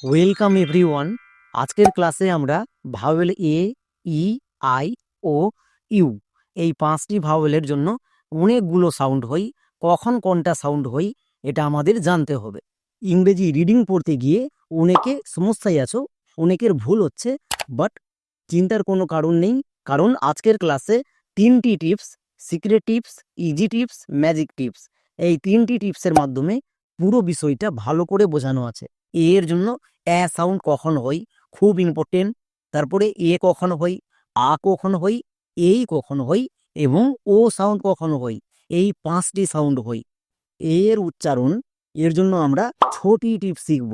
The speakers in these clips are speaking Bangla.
Welcome everyone. আজকের ক্লাসে আমরা vowel A, E, I, O, U এই পাঁচটি ভাওয়েলের জন্য অনেকগুলো সাউন্ড হয়। কখন কোনটা সাউন্ড হয় এটা আমাদের জানতে হবে। ইংরেজি রিডিং পড়তে গিয়ে অনেকে সমস্যায় আছো, অনেকের ভুল হচ্ছে, বাট চিন্তার কোনো কারণ নেই, কারণ আজকের ক্লাসে তিনটি tips, secret tips, easy tips, magic tips, এই তিনটি টিপসের মাধ্যমে পুরো বিষয়টা ভালো করে বোঝানো আছে। এর জন্য সাউন্ড কখন হয় খুব ইম্পর্টেন্ট, তারপরে কখন হয়, কখন হয়, এই কখন হয় এবং ও সাউন্ড কখন হয়, এই পাঁচটি সাউন্ড হয়। এর উচ্চারণ, এর জন্য আমরা ছোটি টিপস শিখব।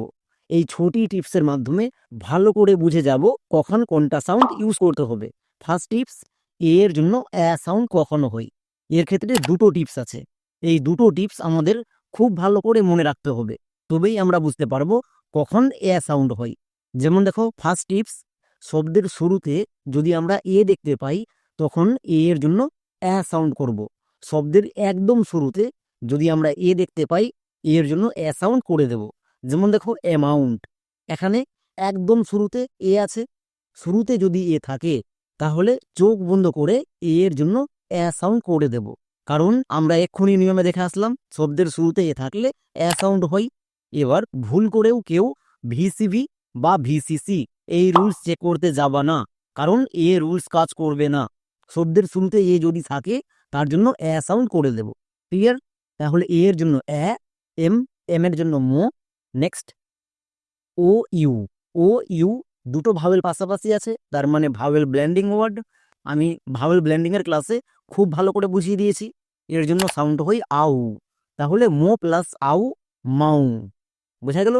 এই ছোটি টিপসের মাধ্যমে ভালো করে বুঝে যাব কখন কোনটা সাউন্ড ইউজ করতে হবে। ফার্স্ট টিপস, এর জন্য সাউন্ড কখনো হয়। এর ক্ষেত্রে দুটো টিপস আছে। এই দুটো টিপস আমাদের খুব ভালো করে মনে রাখতে হবে, তবেই আমরা বুঝতে পারবো কখন সাউন্ড হয়। যেমন দেখো, ফার্স্ট টিপস, শব্দের শুরুতে যদি আমরা দেখতে পাই তখন এর জন্য সাউন্ড করব। শব্দের একদম শুরুতে যদি আমরা দেখতে পাই এর জন্য সাউন্ড করে দেব। যেমন দেখো, অ্যামাউন্ট, এখানে একদম শুরুতে আছে, শুরুতে যদি থাকে তাহলে চোখ বন্ধ করে এর জন্য সাউন্ড করে দেব, কারণ আমরা এক্ষুনি নিয়মে দেখে আসলাম শব্দের শুরুতে থাকলে সাউন্ড হয়। এবার ভুল করেও কেউ ভিসিভি বা ভিসিসি এই রুলস চেক করতে যাবা না, কারণ রুলস কাজ করবে না। শব্দের শুরুতে যদি থাকে তার জন্য সাউন্ড করে দেব। ক্লিয়ার? তাহলে এর জন্য এম, এম এর জন্য মো। Next O U, O U দুটো ভাওয়েল পাশাপাশি আছে, তার মানে ভাওয়েল ব্ল্যান্ডিং ওয়ার্ড। আমি ভাওয়েল ব্ল্যান্ডিং এর ক্লাসে খুব ভালো করে বুঝিয়ে দিয়েছি। এর জন্য সাউন্ড হয় আউ। তাহলে মো প্লাস আউ, মাউ। বোঝা গেল?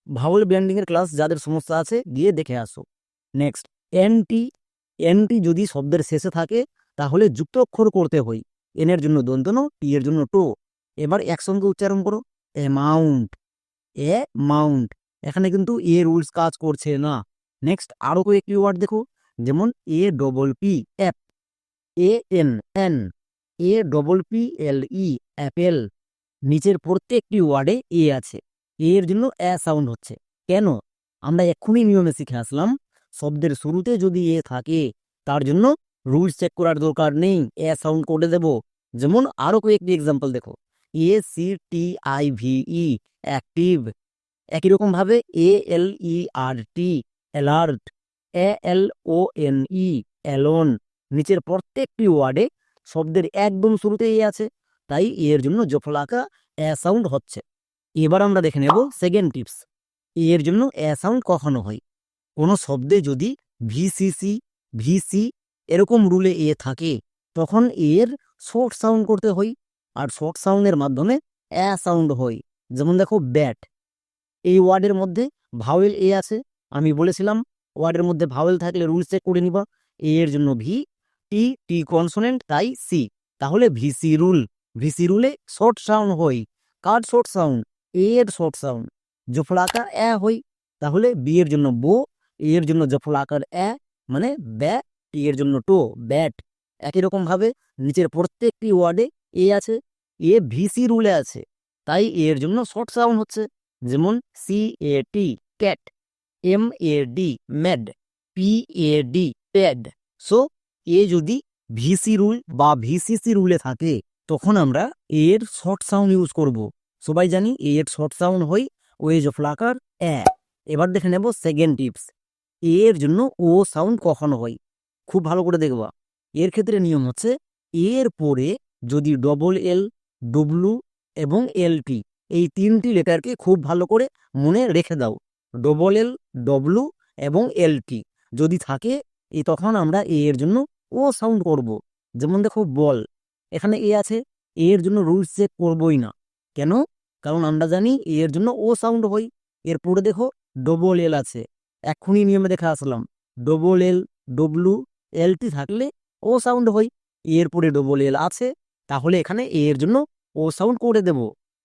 ভাওয়েল ব্ল্যান্ডিং এর ক্লাস যাদের সমস্যা আছে গিয়ে দেখে আসো। নেক্সট এনটি, এনটি যদি শব্দের শেষে থাকে তাহলে যুক্ত অক্ষর করতে হয়। এন এর জন্য দন্তন, টি এর জন্য টো। এবার একসঙ্গে উচ্চারণ করো, অ্যামাউন্ট, মাউন্ট। এখানে কিন্তু রুলস কাজ করছে না। নেক্সট আরো কয়েকটি ওয়ার্ড দেখো, যেমন double P, app, N, N, double P L E, apple. নিচের প্রত্যেকটি ওয়ার্ডে আছে, এর জন্য সাউন্ড হচ্ছে। কেন? আমরা এক্ষুনি নিয়মে শিখে আসলাম শব্দের শুরুতে যদি থাকে তার জন্য রুলস চেক করার দরকার নেই, সাউন্ড করে দেব। যেমন আরো কয়েকটি এক্সাম্পল দেখো, CTIVE, অ্যাক্টিভ। একই রকম ভাবে ALERT, অ্যালার্ট, ALONE, অ্যালোন। নিচের প্রত্যেকটি ওয়ার্ডে শব্দের একদম শুরুতে আছে, তাই এর জন্য জফলাকা সাউন্ড হচ্ছে। এবার আমরা দেখে নেব সেকেন্ড টিপস, এর জন্য সাউন্ড কখনো হয়। কোনো শব্দে যদি ভিসিসি, ভিসি এরকম রুলে থাকে তখন এর শর্ট সাউন্ড করতে হয়, আর শর্ট সাউন্ডের মাধ্যমে সাউন্ড হয়। যেমন দেখো, ব্যাট, এই ওয়ার্ডের মধ্যে ভাওয়েল আছে। আমি বলেছিলাম ওয়ার্ডের মধ্যে ভাওয়েল থাকলে রুলস চেক করে নিবা। এর জন্য ভি, টি, টি কনসোনেন্ট, তাই সি। তাহলে ভিসি রুল, ভিসি রুলে শর্ট সাউন্ড হয়। কার শর্ট সাউন্ড? এর শর্ট সাউন্ড। জফলাকার হয়, তাহলে বি এর জন্য বো, এর জন্য জফলাকার মানে ব্যা, টি এর জন্য টো, ব্যাট। একই রকম ভাবে নিচের প্রত্যেকটি ওয়ার্ডে আছে, ভিসি রুলে আছে, তাই এর জন্য শর্ট সাউন্ড হচ্ছে। যেমন CAT, cat, MAD, mad, PAD, pad. So যদি ভিসি রুল বা ভিসিসি রুলে থাকে তখন আমরা এর শর্ট সাউন্ড ইউজ করব। সবাই জানি এর শর্ট সাউন্ড হয় ওয়েজ অফ লাকার এবার দেখে নেব সেকেন্ড টিপস, এর জন্য ও সাউন্ড কখনো হয়। খুব ভালো করে দেখবা। এর ক্ষেত্রে নিয়ম হচ্ছে, এর পরে যদি ডবল এল, ডব্লু এবং LT এই তিনটি লেটারকে খুব ভালো করে মনে রেখে দাও। ডবল এল, ডব্লু এবং LT যদি থাকে তখন আমরা এর জন্য ও সাউন্ড করব। যেমন দেখো, বল, এখানে আছে, এর জন্য রুলস চেক করবই না। কেন? কারণ আমরা জানি এর জন্য ও সাউন্ড হয়। এরপরে দেখো, ডবল এল আছে, এক্ষুনি নিয়মে দেখে আসলাম ডবল এল, ডব্লু, LT থাকলে ও সাউন্ড হয়। এরপরে ডবল এল আছে, তাহলে এখানে এর জন্য ও সাউন্ড করে দেব।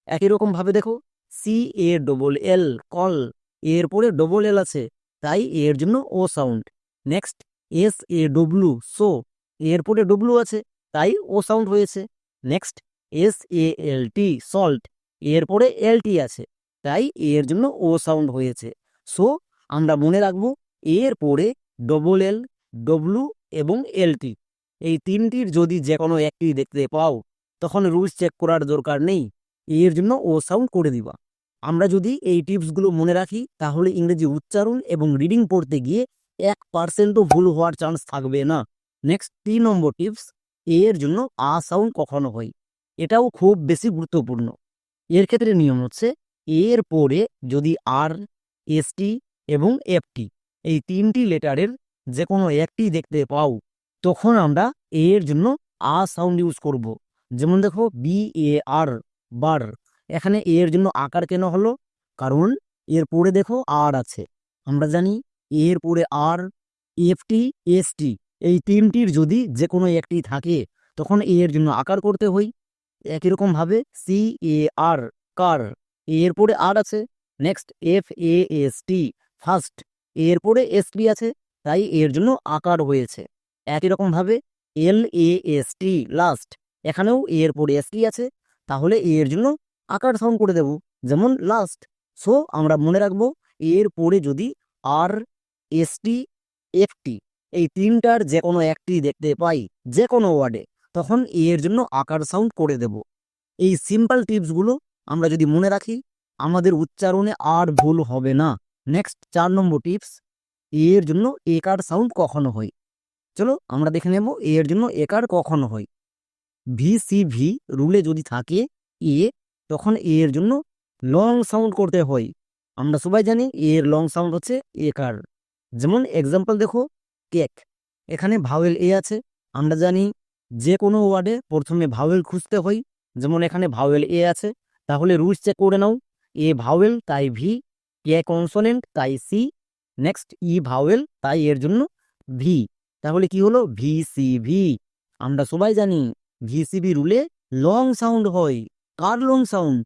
একই রকম ভাবে দেখো, CALL, কল, এরপরে ডবল এল আছে, তাই এর জন্য ও সাউন্ড। নেক্সট SAW, সো, এরপরে ডব্লু আছে, তাই ও সাউন্ড হয়েছে। নেক্সট SALT, সল্ট, এরপরে LT আছে, তাই এর জন্য ও সাউন্ড হয়েছে। সো আমরা মনে রাখবো এর পরে ডবল এল, ডব্লু এবং এলটি এই তিনটির যদি যে কোনো একটি দেখতে পাও তখন রুলস চেক করার দরকার নেই, এর জন্য ও সাউন্ড করে দিবা। আমরা যদি এই টিপসগুলো মনে রাখি তাহলে ইংরেজি উচ্চারণ এবং রিডিং পড়তে গিয়ে 1%ও ভুল হওয়ার চান্স থাকবে না। নেক্সট 3 নম্বর টিপস, এর জন্য আ সাউন্ড কখনো হয়, এটাও খুব বেশি গুরুত্বপূর্ণ। এর ক্ষেত্রে নিয়ম হচ্ছে এর পরে যদি আর, এসটি এবং এফটি এই তিনটি লেটারের যে কোনো একটি দেখতে পাও তখন আমরা এর জন্য আ সাউন্ড ইউজ করব। যেমন দেখো বি এ আর, বার, এখানে এর জন্য আকার কেন হলো? কারণ এর পরে দেখো আর আছে। আমরা জানি এর পরে আর, এফটি, এসটি এই তিনটির যদি যে কোনো একটি থাকে তখন এর জন্য আকার করতে হয়। একই রকম ভাবে সি এ আর, কার, এর পরে আর আছে। Next F A S T, first, এর পরে এস টি আছে, তাই এর জন্য আকার হয়েছে। একই রকম ভাবে এল এ এস টি, লাস্ট, এখানেও এর পরে এস টি আছে, তাহলে এর জন্য আকার সাউন্ড করে দেব, যেমন লাস্ট। সো আমরা মনে রাখবো এর পরে যদি আর, এস টি, এফ টি এই তিনটার যে কোনো একটি দেখতে পাই যে কোনো ওয়ার্ডে তখন এর জন্য আকার সাউন্ড করে দেব। এই সিম্পল টিপসগুলো আমরা যদি মনে রাখি আমাদের উচ্চারণে আর ভুল হবে না। নেক্সট 4 নম্বর টিপস, এর জন্য একার সাউন্ড কখনো হয়। চলো আমরা দেখে নেব এর জন্য একার কখনো হয়। ভিসিভি রুলে যদি থাকে এ তখন এর জন্য লং সাউন্ড করতে হয়। আমরা সবাই জানি এর লং সাউন্ড হচ্ছে একার। যেমন এক্সাম্পল দেখো কেক, এখানে ভাওয়েল এ আছে। আমরা জানি যে কোনো ওয়ার্ডে প্রথমে ভাওয়েল খুঁজতে হয়, যেমন এখানে ভাওয়েল এ আছে, তাহলে রুলস চেক করে নাও। এ ভাওয়েল তাই ভি, কে কনসোনেন্ট তাই সি, নেক্সট ই ভাওয়েল তাই এর জন্য ভি, তাহলে কি হলো ভিসিভি। আমরা সবাই জানি ভিসিবি রুলে লং সাউন্ড হয়। কার লং সাউন্ড?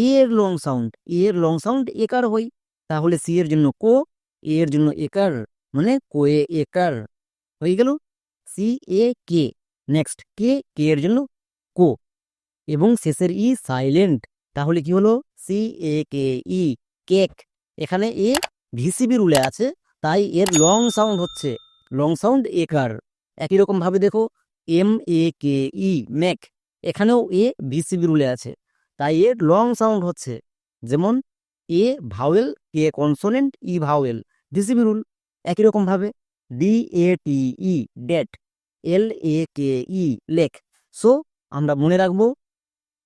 এর লং সাউন্ড। এর লং সাউন্ড একার হয়, তাহলে সি এর জন্য কো, এর জন্য একার, মানে কোয়ে একার হয়ে গেল সি এ কে। নেক্সট কে, কে এর জন্য কো, এবং শেষের ই সাইলেন্ট, তাহলে কি হলো সি এ কে ই, কেক। এখানে এ ভিসিবি রুলে আছে তাই এর লং সাউন্ড হচ্ছে লং সাউন্ড একার। একই রকম ভাবে দেখো M A K E, Mac, এখানেও এ ভিসিবি রুলে আছে তাই এর লং সাউন্ড হচ্ছে, যেমন A vowel, K consonant, E vowel, VCV rule. একই রকম ভাবে D A T E, date, L A K E, lake. So আমরা মনে রাখবো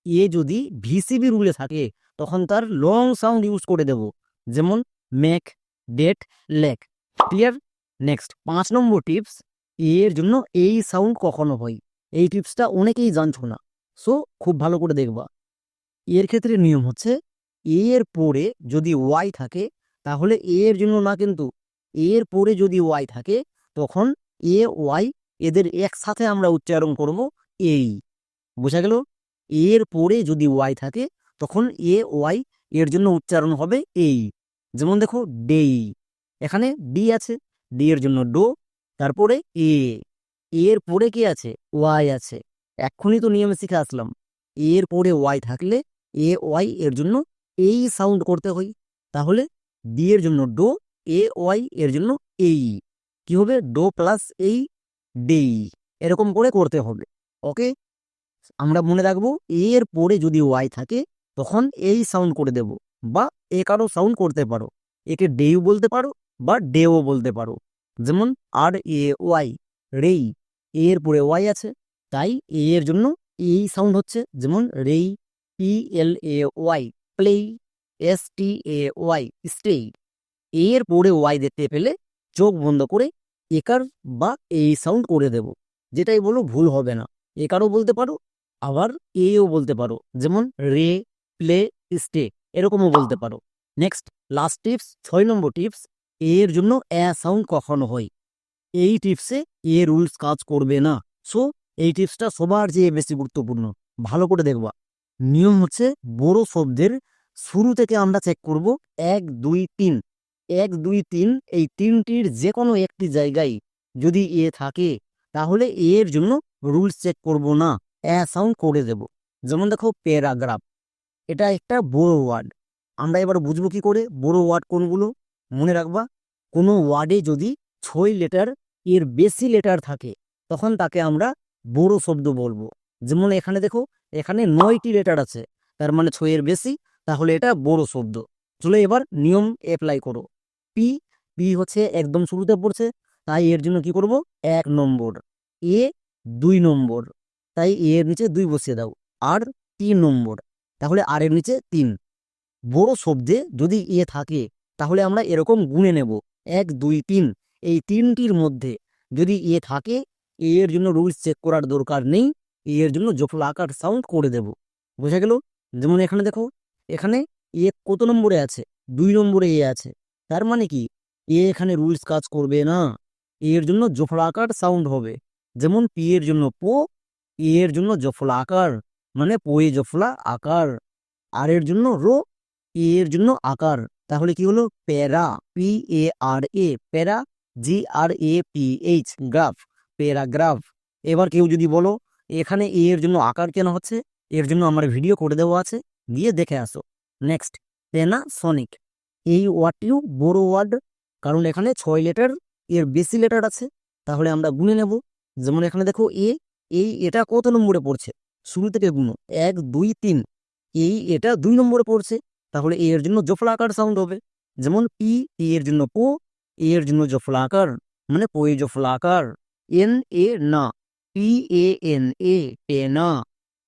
এ যদি ভিসিবি রুলে থাকে তখন তার লং সাউন্ড ইউজ করে দেব, যেমন make, date, lake. Clear? Next 5 number tips, এর জন্য এই সাউন্ড কখনো হয়। এই টিপসটা অনেকেই জানছো না, সো খুব ভালো করে দেখবা। এর ক্ষেত্রে নিয়ম হচ্ছে এর পরে যদি ওয়াই থাকে তাহলে এর জন্য না, কিন্তু এর পরে যদি ওয়াই থাকে তখন এ ওয়াই এদের একসাথে আমরা উচ্চারণ করব এই। বোঝা গেল? এর পরে যদি ওয়াই থাকে তখন এ ওয়াই এর জন্য উচ্চারণ হবে এই। যেমন দেখো ডেই, এখানে ডি আছে, ডি এর জন্য ডো, তারপরে এ, এর পরে কি আছে? ওয়াই আছে। এক্ষুনি তো নিয়মে শিখে আসলাম এর পরে ওয়াই থাকলে এ ওয়াই এর জন্য এই সাউন্ড করতে হয়, তাহলে ডি এর জন্য ডো, এ ওয়াই এর জন্য এই, কি হবে? ডো প্লাস এই, ডেই, এরকম করে করতে হবে। ওকে, আমরা মনে রাখবো এর পরে যদি ওয়াই থাকে তখন এই সাউন্ড করে দেব, বা এ কারো সাউন্ড করতে পারো, একে ডেউ বলতে পারো বা ডেও বলতে পারো। যেমন আর এ ওয়াই, রেই, এর পরে ওয়াই আছে তাই এর জন্য এই সাউন্ড হচ্ছে, যেমন রেই, P L A Y, play, S T A Y, stay. এর পরে ওয়াই দেখতে পেলে চোখ বন্ধ করে একার বা এই সাউন্ড করে দেব, যেটাই বলো ভুল হবে না। একারও বলতে পারো আবার এও বলতে পারো, যেমন রে, প্লে, স্টে, এরকমও বলতে পারো। Next last tips, 6 number tips, এর জন্য এ সাউন্ড কখনো হয়। এই টিপসে এ রুলস কাজ করবে না। সো এই টিপসটা সবার চেয়ে বেশি গুরুত্বপূর্ণ, ভালো করে দেখবা। নিয়ম হচ্ছে বড় শব্দের শুরু থেকে আমরা চেক করব 1 2 3, 1 2 3 এই তিনটির যে কোনো একটি জায়গায় যদি এ থাকে তাহলে এর জন্য রুলস চেক করব না, এ সাউন্ড করে দেব। যেমন দেখো প্যারাগ্রাফ, এটা একটা বড় ওয়ার্ড। আমরা এবার বুঝবো কি করে বড় ওয়ার্ড কোনগুলো? মনে রাখবা, কোনো ওয়ার্ডে যদি 6 লেটার এর বেশি লেটার থাকে তখন তাকে আমরা বড় শব্দ বলবো। যেমন এখানে দেখো, এখানে 9টি লেটার আছে, তার মানে 6 এর বেশি, তাহলে এটা বড় শব্দ। চলো এবার নিয়ম অ্যাপ্লাই করো। পি, পি হচ্ছে একদম শুরুতে পড়ছে, তাই এর জন্য কি করব, 1 নম্বর। এ 2 নম্বর, তাই এর নিচে 2 বসিয়ে দাও। আর 3 নম্বর, তাহলে আর এর নিচে 3। বড় শব্দে যদি এ থাকে তাহলে আমরা এরকম গুণে নেব, 1 2 3। এই তিনটির মধ্যে যদি এ থাকে, এর জন্য রুলস চেক করার দরকার নেই, এর জন্য জফলা আকার সাউন্ড করে দেব। বোঝা গেল? যেমন এখানে দেখো, এখানে এ কত নম্বরে আছে, 2 নম্বরে এ আছে, তার মানে কি এ এখানে রুলস কাজ করবে না, এর জন্য জফলা আকার সাউন্ড হবে। যেমন পি এর জন্য পো, এর জন্য জফলা আকার, মানে পোয়ে জফলা আকার। আর এর জন্য রো, এর জন্য আকার, তাহলে কি হলো, প্যারা, P A R A, para, G R A P H, graph, paragraph. এবার কেউ যদি বলো এখানে এর জন্য আকার কেন হচ্ছে, এর জন্য আমার ভিডিও করে দেওয়া আছে, গিয়ে দেখে আসো। Next, Panasonic. এই ওয়ার্ডটিও বড় ওয়ার্ড, কারণ এখানে 6 লেটার এর বেশি লেটার আছে, তাহলে আমরা গুনে নেব। যেমন এখানে দেখো এ, এটা কত নম্বরে পড়ছে, শুরু থেকে গুনো, 1 2 3। এটা 2 নম্বরে পড়ছে, তাহলে এর জন্য জফলা আকার সাউন্ড হবে। যেমন পি, এর জন্য পো, এর জন্য জফলা আকার, মানে পোয়ে জফলা আকার। এন এ না, পি এ এন এ, পেনা।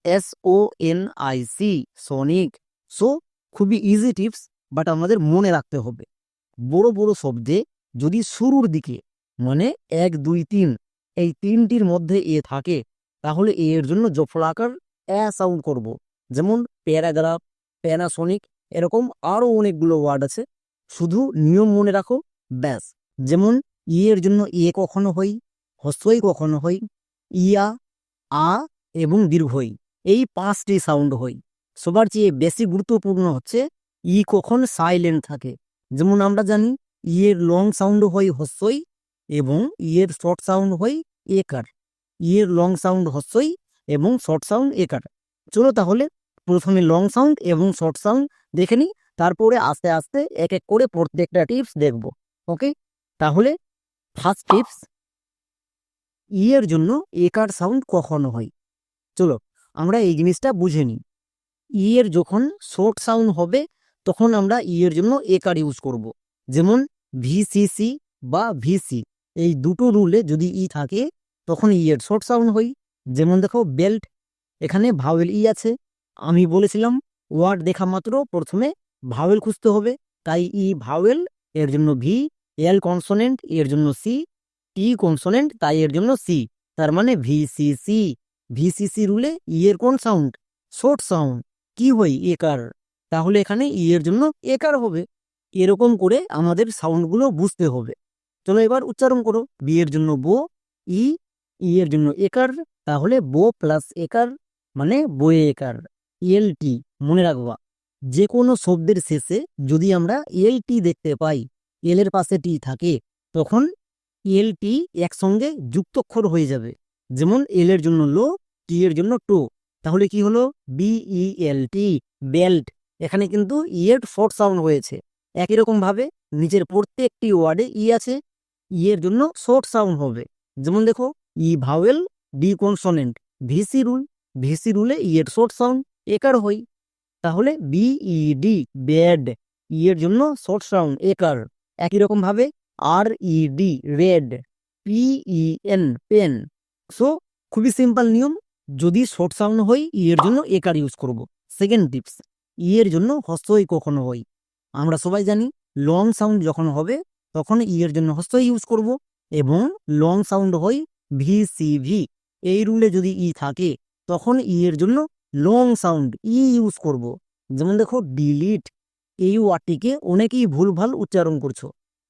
S O N I C, sonic. So খুবই ইজি টিপস, বাট আমাদের মনে রাখতে হবে। বড় বড় শব্দে যদি শুরুর দিকে, মানে 1 2 3, এই তিনটির মধ্যে এ থাকে, তাহলে এর জন্য জফলা আকার সাউন্ড করব। যেমন প্যারাগ্রাফ, প্যানাসনিক, এরকম আরো অনেকগুলো ওয়ার্ড আছে, শুধু নিয়ম মনে রাখো, ব্যাস। যেমন এর জন্য এ কখনো হই, হস্যই কখনো হই, ইয়া, আ এবং দীর্ঘই, এই 5টি সাউন্ড হই। সবার চেয়ে বেশি গুরুত্বপূর্ণ হচ্ছে ই কখন সাইলেন্ট থাকে। যেমন আমরা জানি এর লং সাউন্ড হয় হস্যই এবং এর শর্ট সাউন্ড হয় একার। এর লং সাউন্ড হস্যই এবং শর্ট সাউন্ড একার। চলো তাহলে প্রথমে লং সাউন্ড এবং শর্ট সাউন্ড দেখে নিই, তারপরে আস্তে আস্তে এক এক করে প্রত্যেকটা টিপস দেখব। ওকে, তাহলে ফার্স্ট টিপস, এর জন্য একার সাউন্ড কখনো হয়। চলো আমরা এই জিনিসটা বুঝে নিই। এর যখন শর্ট সাউন্ড হবে তখন আমরা এর জন্য একার ইউজ করব। যেমন ভিসিসি বা ভিসি, এই দুটো রুলে যদি ই থাকে তখন এর শর্ট সাউন্ড হয়। যেমন দেখো বেল্ট, এখানে ভাওয়েল ই আছে, আমি বলেছিলাম ওয়ার্ড দেখা মাত্র প্রথমে ভাওয়েল খুঁজতে হবে, তাই ই ভাওয়েল, এর জন্য ভি। এল কনসোনেন্ট, এর জন্য সি। টি কনসোনেন্ট, তাই এর জন্য সি, তার মানে ভিসিসি। ভিসিসি রুলে ই এর কোন সাউন্ড, শর্ট সাউন্ড, কি হয়, একার, তাহলে এখানে ই এর জন্য একার হবে। এরকম করে আমাদের সাউন্ডগুলো বুঝতে হবে। চলো এবার উচ্চারণ করো। বি এর জন্য বো, ই, এর জন্য একার, তাহলে বো প্লাস একার মানে বয়ে একার। এল টি, মনে রাখবা, যে কোনো শব্দের শেষে যদি আমরা এল টি দেখতে পাই, এল এর পাশে টি থাকে, তখন এল টি একসঙ্গে যুক্তক্ষর হয়ে যাবে। যেমন এল এর জন্য লো, টি এর জন্য টো, তাহলে কি হলো, বিই এল টি, বেল্ট। এখানে কিন্তু ই এর শর্ট সাউন্ড হয়েছে। একই রকম ভাবে নিচের প্রত্যেকটি ওয়ার্ডে ই আছে, ই এর জন্য শর্ট সাউন্ড হবে। যেমন দেখো E vowel, D consonant, VC rule, VC রুলে ই এর শর্ট সাউন্ড একার হই, তাহলে বিইডি, ব্যাড, ই এর জন্য শর্ট সাউন্ড একার। একই রকম ভাবে R E D, red, P E N, pen. So খুবই সিম্পল নিয়ম, যদি শর্ট সাউন্ড হয় ই এর জন্য একার ইউজ করব। সেকেন্ড টিপস, ই এর জন্য হস্যই কখনো হয়। আমরা সবাই জানি লং সাউন্ড যখন হবে তখন ই এর জন্য হস্যই ইউজ করব, এবং লং সাউন্ড হয় ভিসিভি। এই রুলে যদি ই থাকে তখন ই এর জন্য লং সাউন্ড ই ইউজ করব। যেমন দেখো ডিলিট, এই ওয়ার্ডটিকে অনেকেই ভুলভাল উচ্চারণ করছো।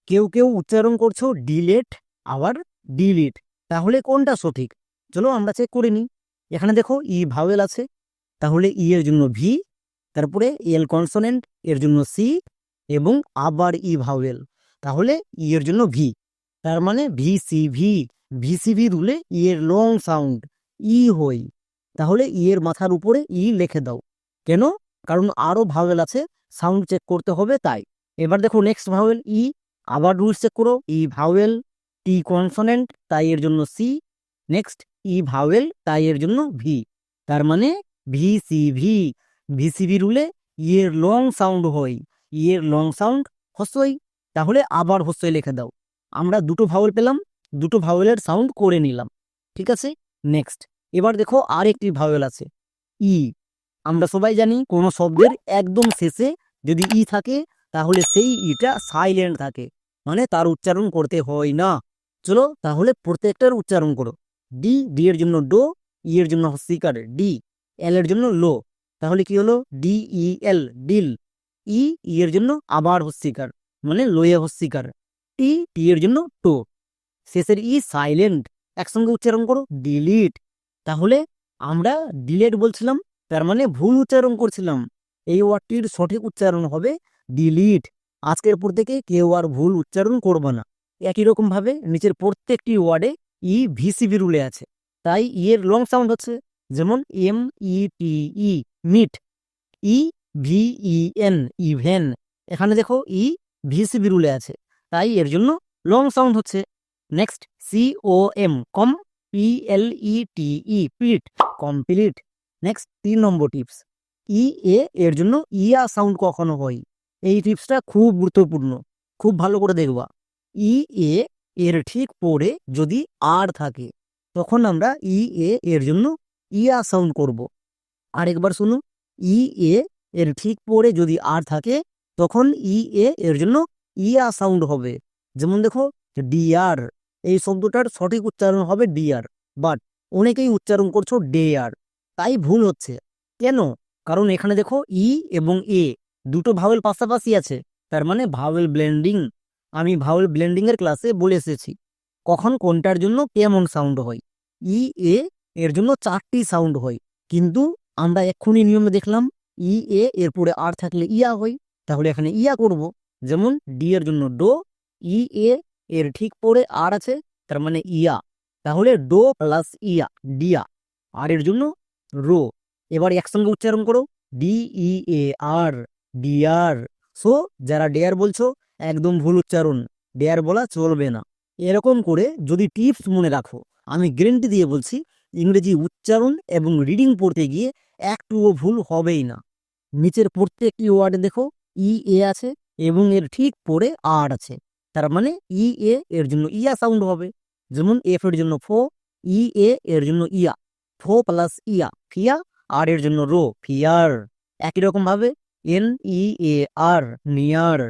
কেউ কেউ উচ্চারণ করছো ডিলেট, আবার ডিলিট, তাহলে কোনটা সঠিক? চলো আমরা চেক করে নিই। এখানে দেখো ই ভাওয়েল আছে, তাহলে ই এর জন্য ভি, তারপরে এল কনসোনেন্ট, এর জন্য সি, এবং আবার ই ভাওয়েল, তাহলে ই এর জন্য ভি, তার মানে ভিসিভি। ভিসিভি রুলে ই এর লং সাউন্ড ই হই, তাহলে ই এর মাথার উপরে ই লিখে দাও। কেন? কারণ আরো ভাওয়েল আছে, সাউন্ড চেক করতে হবে তাই। এবার দেখো নেক্সট ভাওয়েল ই, আবার রুলস চেক করো। ই ভাওয়েল, টি কনসোনেন্ট, তাই এর জন্য সি। নেক্সট ই ভাওয়েল, তাই এর জন্য ভি, তার মানে ভি সি ভি। ভিসিভি রুলে ইয়ের লং সাউন্ড হয়, ইয়ের লং সাউন্ড হস্যই, তাহলে আবার হস্যই লিখে দাও। আমরা দুটো ভাওয়েল পেলাম, দুটো ভাওয়েলের সাউন্ড করে নিলাম, ঠিক আছে। নেক্সট এবার দেখো আর একটি ভাওয়েল আছে ই। আমরা সবাই জানি কোনো শব্দের একদম শেষে যদি ই থাকে তাহলে সেই ইটা সাইলেন্ট থাকে, মানে তার উচ্চারণ করতে হয় না। চলো তাহলে প্রত্যেকটার উচ্চারণ করো। ডি, ডি এর জন্য ডো, ই এর জন্য হস্যিকার ডি, এল এর জন্য লো, তাহলে কি হলো ডি ই এল, ডিল। ই, ই এর জন্য আবার হস্যিকার, মানে লোয়ে হস্যিকার। টি, টি এর জন্য টো, শেষের ই সাইলেন্ট, একসঙ্গে উচ্চারণ করো ডিলিট। তাহলে আমরা ডিলেট বলছিলাম, তার মানে ভুল উচ্চারণ করছিলাম। এই ওয়ার্ডটির সঠিক উচ্চারণ হবে ডিলিট। আজকের পর থেকে কেউ আর ভুল উচ্চারণ করবে না। একই রকম ভাবে নিচের প্রত্যেকটি ওয়ার্ডে ই ভিসিভি রুলে আছে, তাই ই এর লং সাউন্ড হচ্ছে, যেমন M E T E, meet. E V E N, even. এখানে দেখো ই ভিসিভি রুলে আছে, তাই এর জন্য লং সাউন্ড হচ্ছে। Next C O M, com, P L E T E, pete, complete. Next 3 number tips, E A এর জন্য ইয়া সাউন্ড কখনো হয়। এই টিপসটা খুব গুরুত্বপূর্ণ, খুব ভালো করে দেখবা। ই এ এর ঠিক পরে যদি আর থাকে তখন আমরা ই এ এর জন্য ইয়া সাউন্ড করব। আরেকবার শুনুন, ই এ এর ঠিক পরে যদি আর থাকে তখন ই এ এর জন্য ইয়া সাউন্ড হবে। যেমন দেখো ডিয়ার, এই শব্দটার সঠিক উচ্চারণ হবে ডিয়ার, বাট অনেকেই উচ্চারণ করছো ডেয়ার, তাই ভুল হচ্ছে। কেন? কারণ এখানে দেখো ই এবং এ দুটো ভাওয়েল পাশাপাশি আছে, তার মানে ভাওয়েল ব্লেন্ডিং। আমি ভাওয়েল ব্লেন্ডিং এর ক্লাসে বলে এসেছি কখন কোনটার জন্য কেমন সাউন্ড হয়। ই এ এর জন্য 4টি সাউন্ড হয়, কিন্তু আমরা এক্ষুনি নিয়মে দেখলাম ই এ এর পরে আর থাকলে ইয়া হয়, তাহলে এখানে ইয়া করব। যেমন ডি এর জন্য ডো, ই এ এর ঠিক পরে আর আছে, তার মানে ইয়া, তাহলে ডো প্লাস ইয়া, ডিয়া। আর এর জন্য রো। এবার একসঙ্গে উচ্চারণ করো ডি ই এ আর, ডিয়ার। সো যারা ডেয়ার বলছো একদম ভুল উচ্চারণ, ডেয়ার বলা চলবে না। এরকম করে যদি টিপস মনে রাখো, আমি গ্যারেন্টি দিয়ে বলছি ইংরেজি উচ্চারণ এবং রিডিং পড়তে গিয়ে একটুও ভুল হবেই না। নিচের প্রত্যেকটি ওয়ার্ডে দেখো ই এ আছে এবং এর ঠিক পরে আর আছে, তার মানে ই এ এর জন্য ইয়া সাউন্ড হবে। যেমন এফ এর জন্য ফো, ই এ এর জন্য ইয়া, ফো প্লাস ইয়া, ফিয়া। আর এর জন্য রো, ফিয়ার। একই রকম ভাবে এন ই এ আর, নিয়ার,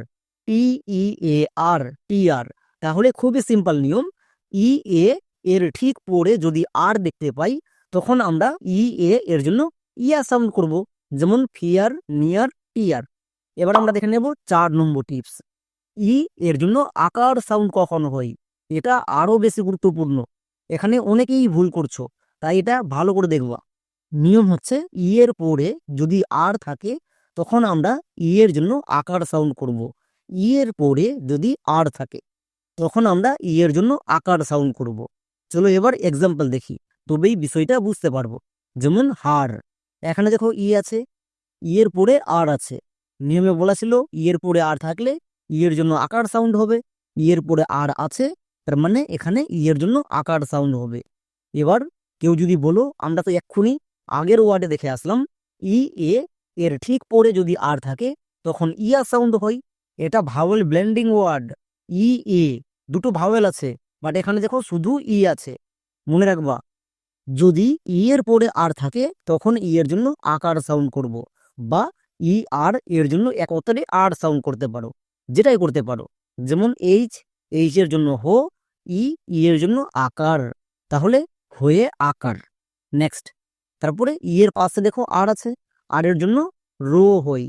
টি ই এ আর, টিয়ার। তাহলে খুবই সিম্পল নিয়ম, ই এ এর ঠিক পরে যদি আর দেখতে পাই তখন আমরা ই এ এর জন্য ইয়া সাউন্ড করব, যেমন ফিয়ার, নিয়ার, টিয়ার। এবার আমরা দেখে নেব 4 নম্বর টিপস, ই এর জন্য আকার সাউন্ড কখন হয়। এটা আরো বেশি গুরুত্বপূর্ণ, এখানে অনেকেই ভুল করছো, তাই এটা ভালো করে দেখবা। নিয়ম হচ্ছে ই এর পরে যদি আর থাকে তখন আমরা ই এর জন্য আকার সাউন্ড করব। ই এর পরে যদি আর থাকে তখন আমরা ই এর জন্য আকার সাউন্ড করব। চলো এবার এক্সাম্পল দেখি, তবেই বিষয়টা বুঝতে পারবো। যেমন হার, এখানে দেখো ই আছে, ই এর পরে আর আছে। নিয়মে বলা ছিল ই এর পরে আর থাকলে ই এর জন্য আকার সাউন্ড হবে, ই এর পরে আর আছে, তার মানে এখানে ই এর জন্য আকার সাউন্ড হবে। এবার কেউ যদি বলো আমরা তো এক্ষুনি আগের ওয়ার্ডে দেখে আসলাম ই এ এর ঠিক পরে যদি আর থাকে তখন ইয়া সাউন্ড হয়, এটা ভাওয়েল ব্লেন্ডিং ওয়ার্ড। ই এ দুটো ভাওয়েল আছে, বাট এখানে দেখো শুধু ই আছে। মনে রাখবা যদি ই এর পরে আর থাকে তখন ই এর জন্য আকার সাউন্ড করব, বা ই আর এর জন্য একত্রে আর সাউন্ড করতে পারো, যেটাই করতে পারো। যেমন এইচ, এইচ এর জন্য হো, ই, ই এর জন্য আকার, তাহলে হয়ে আকার। নেক্সট তারপরে ই এর পাশে দেখো আর আছে, আর এর জন্য রো হই,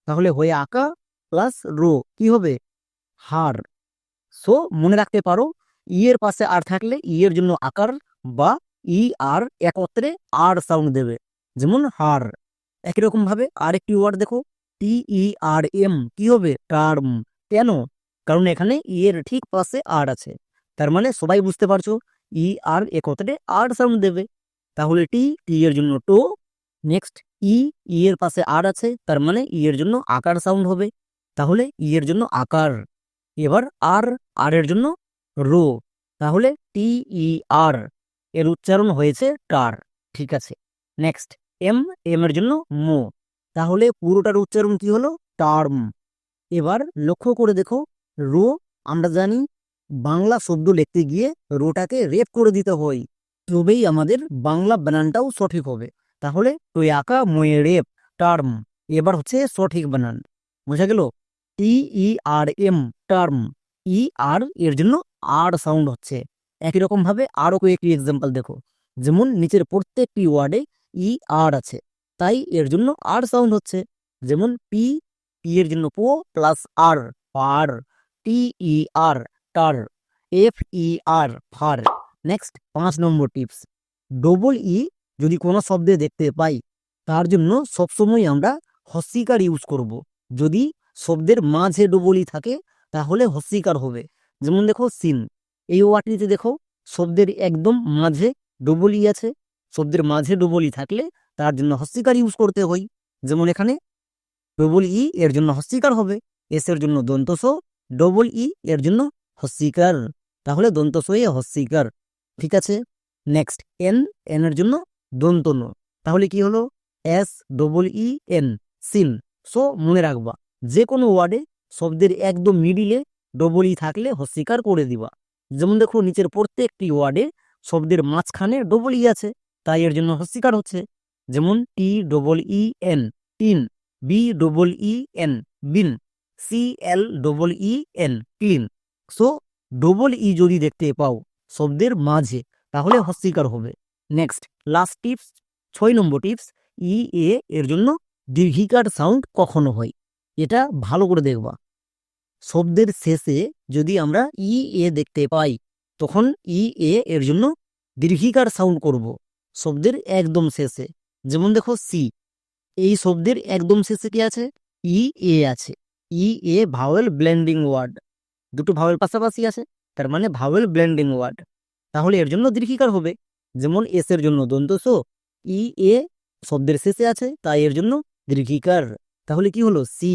তাহলে হয়ে আকা প্লাস রো কি হবে হার। সো মনে রাখতে পারো ই এর পাশে আর থাকলে ই এর জন্য আকার বা ই আর একত্রে আর সাউন্ড দেবে, যেমন হার। একই রকম ভাবে আরেকটি ওয়ার্ড দেখো টি ই আর এম, কি হবে টার্ম। কেন? কারণ এখানে ই এর ঠিক পাশে আর আছে, তার মানে সবাই বুঝতে পারছো ই আর একত্রে আর সাউন্ড দেবে, তাহলে টি, টি এর জন্য টো। নেক্সট ই, ই এর পাশে আর আছে, তার মানে ই এর জন্য আকার সাউন্ড হবে। তাহলে ই এর জন্য আকার। এবার আর, আর এর জন্য রো, তাহলে টি ই আর, এর উচ্চারণ হয়েছে টার। ঠিক আছে। নেক্সট এম, এম এর জন্য মো, তাহলে পুরোটার উচ্চারণ কি হলো? টার্ম। এবার লক্ষ্য করে দেখো, রো, আমরা জানি বাংলা শব্দ লিখতে গিয়ে রোটাকে রেপ করে দিতে হয়, তবেই আমাদের বাংলা বানানটাও সঠিক হবে। তাহলে তুই আঁকা ময়ে রেপ, টার্ম। এবার হচ্ছে সঠিক বানান, বোঝা গেল? টি ই আর এম, টার্ম। ই আর এর জন্য আর সাউন্ড হচ্ছে। একই রকম ভাবে আরো কয়েকটি এক্সাম্পল দেখো, যেমন নিচের প্রত্যেকটি ওয়ার্ডে ই আর আছে, তাই এর জন্য আর সাউন্ড হচ্ছে। যেমন পি, পি এর জন্য পো প্লাস আর, পার। টি ই আর, টার। এফ ই আর, fur. Next 5 number tips, double E যদি কোনো শব্দে দেখতে পাই, তার জন্য সবসময় আমরা হস্যিকার ইউজ করব। যদি শব্দের মাঝে ডবল ই থাকে তাহলে হস্যিকার হবে। যেমন দেখো সিন, এই ওয়ার্ডটিতে দেখো শব্দের একদম মাঝে ডবল ই আছে। শব্দের মাঝে ডবল ই থাকলে তার জন্য হস্যিকার ইউজ করতে হয়। যেমন এখানে ডবল ই এর জন্য হস্যিকার হবে, এস এর জন্য দন্তস, ডবল ই এর জন্য হস্যিকার, তাহলে দন্তস এ হস্যিকার। ঠিক আছে। নেক্সট এন, এন এর জন্য দন্ত ন, তাহলে কি হলো? S double E N, seen. So মনে রাখবা, যে কোনো ওয়ার্ডে শব্দের একদম মিডিলে ডবল ই থাকলে হস্যিকার করে দিবা। যেমন দেখো নিচের প্রত্যেকটি ওয়ার্ডে শব্দের মাঝখানে ডবল ই আছে, তাই এর জন্য হস্যিকার হচ্ছে। যেমন T double E N, teen. B double E N, bean. C L double E N, clean. So double E যদি দেখতে পাও শব্দের মাঝে তাহলে হস্যিকার হবে। Next last tips, 6 number tips, E A এর জন্য দীর্ঘিকার সাউন্ড কখনো হয়, এটা ভালো করে দেখবা। শব্দের শেষে যদি আমরা ই এ দেখতে পাই, তখন ই এ এর জন্য দীর্ঘিকার সাউন্ড করব শব্দের একদম শেষে। যেমন দেখো সি, এই শব্দের একদম শেষে কি আছে? ই এ আছে। ই এ ভাওয়েল ব্লেন্ডিং ওয়ার্ড, দুটো ভাওয়েল পাশাপাশি আছে, তার মানে ভাওয়েল ব্লেন্ডিং ওয়ার্ড, তাহলে এর জন্য দীর্ঘিকার হবে। যেমন এস এর জন্য দন্ত সো, ই এ শব্দের শেষে আছে তাই এর জন্য দীর্ঘিকার, তাহলে কি হলো? সি।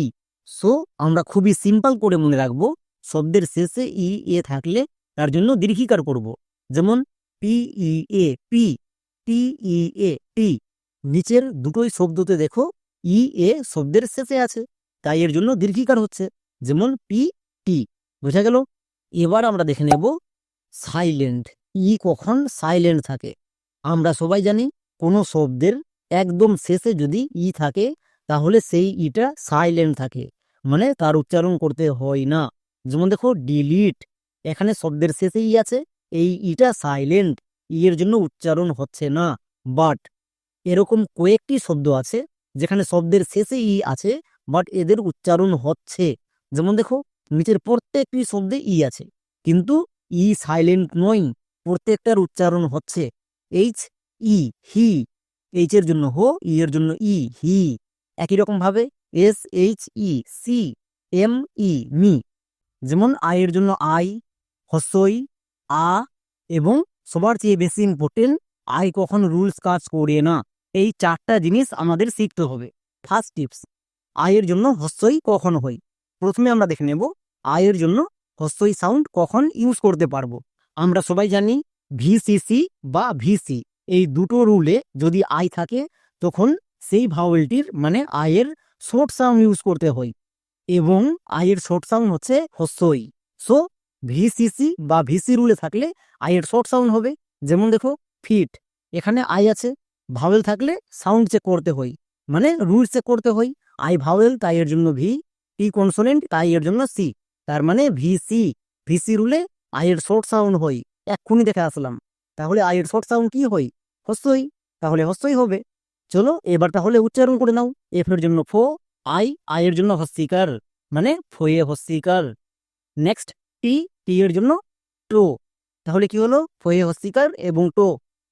সো আমরা খুবই সিম্পল করে মনে রাখবো, শব্দের শেষে ই এ থাকলে তার জন্য দীর্ঘিকার করব। যেমন পি ই এ, পি। টি ই এ, টি। নিচের দুটোই শব্দতে দেখো ই এ শব্দের শেষে আছে, তাই এর জন্য দীর্ঘিকার হচ্ছে। যেমন পি, টি। বোঝা গেল? এবার আমরা দেখে নেব সাইলেন্ট। ই কখন সাইলেন্ট থাকে? আমরা সবাই জানি কোনো শব্দের একদম শেষে যদি ই থাকে তাহলে সেই ইটা সাইলেন্ট থাকে, মানে তার উচ্চারণ করতে হয় না। যেমন দেখো ডিলিট, এখানে শব্দের শেষে ই আছে, এই ইটা সাইলেন্ট, ই এর জন্য উচ্চারণ হচ্ছে না। বাট এরকম কয়েকটি শব্দ আছে যেখানে শব্দের শেষে ই আছে বাট এদের উচ্চারণ হচ্ছে। যেমন দেখো নিচের প্রত্যেকটি শব্দে ই আছে কিন্তু ই সাইলেন্ট নয়, প্রত্যেকটার উচ্চারণ হচ্ছে। এইচ, ই, হি। এইচ এর জন্য হো, ই এর জন্য ই, হি। একই রকম ভাবে S H E, she. M E, me. যেমন আই এর জন্য আই, হস্যই, আ। এবং সবার চেয়ে বেশি ইম্পর্টেন্ট, আই কখন রুলস কাজ করে না। এই 4টা জিনিস আমাদের শিখতে হবে। ফার্স্ট টিপস, আয়ের জন্য হস্যই কখন হয়। প্রথমে আমরা দেখে নেব আয়ের জন্য হস্যই সাউন্ড কখন ইউজ করতে পারবো। আমরা সবাই জানি ভিসিসি বা ভিসি, এই দুটো রুলে যদি আই থাকে তখন সেই ভাওয়েলটির মানে আয়ের শর্ট সাউন্ড ইউজ করতে হয়, এবং আয়ের শর্ট সাউন্ড হচ্ছে হস্যই। সো ভিসিসি বা ভিসি রুলে থাকলে আয়ের শর্ট সাউন্ড হবে। যেমন দেখো ফিট, এখানে আই আছে, ভাওয়েল থাকলে সাউন্ড চেক করতে হয়, মানে রুল চেক করতে হয়। আই ভাওয়েল তাই এর জন্য ভি, টি কনসোনেন্ট তাই এর জন্য সি, তার মানে ভিসি। ভিসি রুলে আয়ের শর্ট সাউন্ড হয়, এক্ষুনি দেখে আসলাম। তাহলে আয়ের শর্ট সাউন্ড কি হয়? হস্যই, তাহলে হস্যই হবে। চলো এবার তাহলে উচ্চারণ করে নাও। এফ এর জন্য ফো, আই, আয়ের জন্য হস্যিকার, মানে ফয়ে হস্যিকার। নেক্সট টি, টি এর জন্য টো, তাহলে কি হলো? ফয়ে হস্যিকার এবং টো।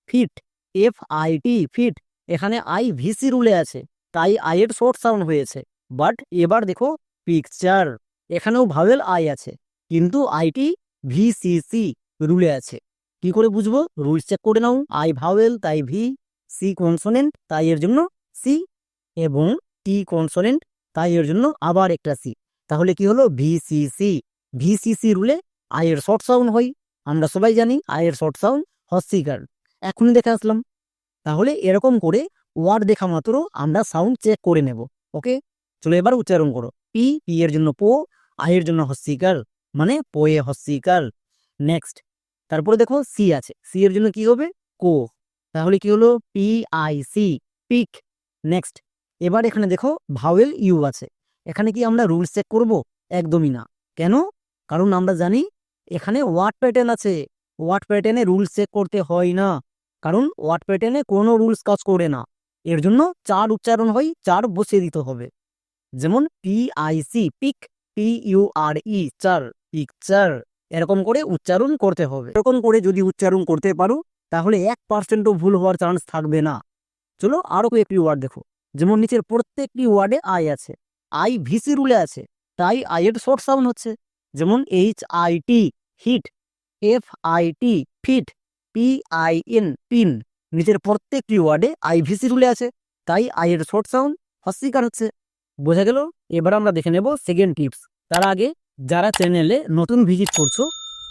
Fit, F I T, fit. এখানে আই ভিসি রুলে আছে তাই আইয়ের শর্ট সাউন্ড হয়েছে। বাট এবার দেখো পিকচার, এখানেও ভাওয়েল আই আছে কিন্তু আইটি ভিসিসি রুলে আছে। কি করে বুঝবো? রুলস চেক করে নাও। আই ভাওয়েল তাই ভি, সি কনসোনেন্ট তাই এর জন্য সি, এবং টি কনসোনেন্ট তাই এর জন্য আবার একটা সি। তাহলে কি হলো ভিসিসি। ভিসিসি রুলে আয়ের শর্ট সাউন্ড হয়, আমরা সবাই জানি আয়ের শর্ট সাউন্ড হস্যিকার, এখনই দেখে আসলাম। তাহলে এরকম করে ওয়ার্ড দেখা মাত্র আমরা সাউন্ড চেক করে নেব। ওকে, চলো এবার উচ্চারণ করো। পি, পি এর জন্য পো, আয়ের জন্য হস্যিকার, মানে পোয়ে হস্যিকার। নেক্সট, তারপরে দেখো সি আছে, সি এর জন্য কি হবে কো, তাহলে কি হলো P I C, pick. Next, এবার এখানে দেখো ভাওয়েল ইউ আছে, এখানে কি আমরা রুলস চেক করব? একদমই না। কেন? কারণ আমরা জানি এখানে ওয়ার্ড প্যাটার্ন আছে, ওয়ার্ড প্যাটার্নে রুলস চেক করতে হয় না, কারণ ওয়ার্ড প্যাটার্নে কোনো রুলস কাজ করে না। এর জন্য চার উচ্চারণ হয়, চার বসিয়ে দিতে হবে। যেমন P I C, pick, P U R E, ture, picture. এরকম করে উচ্চারণ করতে হবে। এরকম করে যদি উচ্চারণ করতে পারো তাহলে 1%ও ভুল হওয়ার চান্স থাকবে না। চলো আরো কয়েকটি ওয়ার্ড দেখো। যেমন নিচের প্রত্যেকটি ওয়ার্ডে আই আছে, আই ভিসি রুলে আছে, তাই আই এর শর্ট সাউন্ড হচ্ছে। যেমন H I T, hit, F I T, fit, P I N, pin. নিচের প্রত্যেকটি ওয়ার্ডে আই ভিসি রুলে আছে, তাই আই এর শর্ট সাউন্ড হস্যিকার হচ্ছে। বোঝা গেল? এবার আমরা দেখে নেব সেকেন্ড টিপস। তার আগে যারা চ্যানেলে নতুন ভিজিট করছো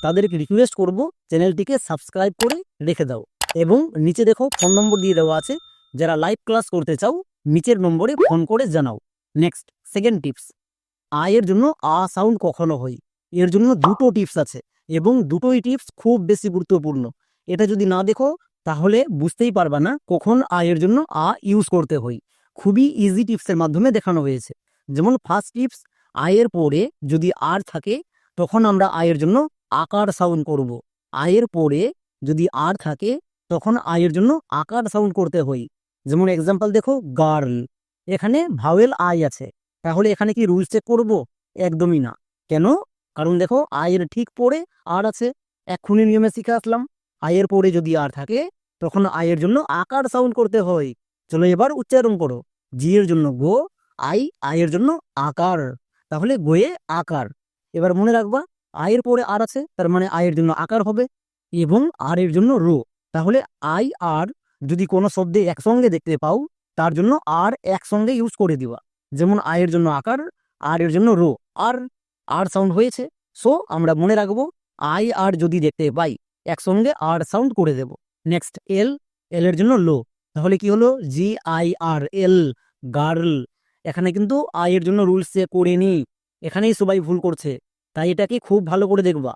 তাদেরকে রিকোয়েস্ট করব চ্যানেলটিকে সাবস্ক্রাইব করে রেখে দাও, এবং নিচে দেখো ফোন নম্বর দিয়ে দেওয়া আছে, যারা লাইভ ক্লাস করতে চাও নিচের নম্বরে ফোন করে জানাও। নেক্সট, সেকেন্ড টিপস, আয়ের জন্য আ সাউন্ড কখনো হয়, এর জন্য দুটো টিপস আছে, এবং দুটোই টিপস খুব বেশি গুরুত্বপূর্ণ। এটা যদি না দেখো তাহলে বুঝতেই পারবা না কখন আয়ের জন্য আ ইউজ করতে হয়। খুবই ইজি টিপসের মাধ্যমে দেখানো হয়েছে। যেমন ফার্স্ট টিপস, আয়ের পরে যদি আর থাকে তখন আমরা আয়ের জন্য আকার সাউন্ড করব। আয়ের পরে যদি আর থাকে তখন আয়ের জন্য আকার সাউন্ড করতে হয়। যেমন এক্সাম্পল দেখো, গার্ল, এখানে ভাওয়েল আই আছে, তাহলে এখানে কি রুলস চেক করব? একদমই না। কেন? কারণ দেখো আয়ের ঠিক পরে আর আছে, এক্ষুনি নিয়মে শিখে আসলাম। আয়ের পরে যদি আর থাকে তখন আয়ের জন্য আকার সাউন্ড করতে হয়। চলো এবার উচ্চারণ করো। জি এর জন্য গো, আই, আয়ের জন্য আকার, তাহলে গোয়ে আকার। এবার মনে রাখবা আয়ের পরে আর আছে, তার মানে আয়ের জন্য আকার হবে, এবং আর এর জন্য রো। তাহলে আই আর যদি কোনো শব্দে একসঙ্গে দেখতে পাও তার জন্য আর একসঙ্গে ইউজ করে দিবা। যেমন আয়ের জন্য আকার, আর এর জন্য রো, আর আর সাউন্ড হয়েছে। সো আমরা মনে রাখবো আই আর যদি দেখতে পাই একসঙ্গে আর সাউন্ড করে দেব। নেক্সট, এল, এল এর জন্য লো, তাহলে কি হলো G I R L, girl. এখানে কিন্তু আই এর জন্য রুলস চেক করিনি, এখানেই সবাই ভুল করছে, তাই এটাকে খুব ভালো করে দেখবা।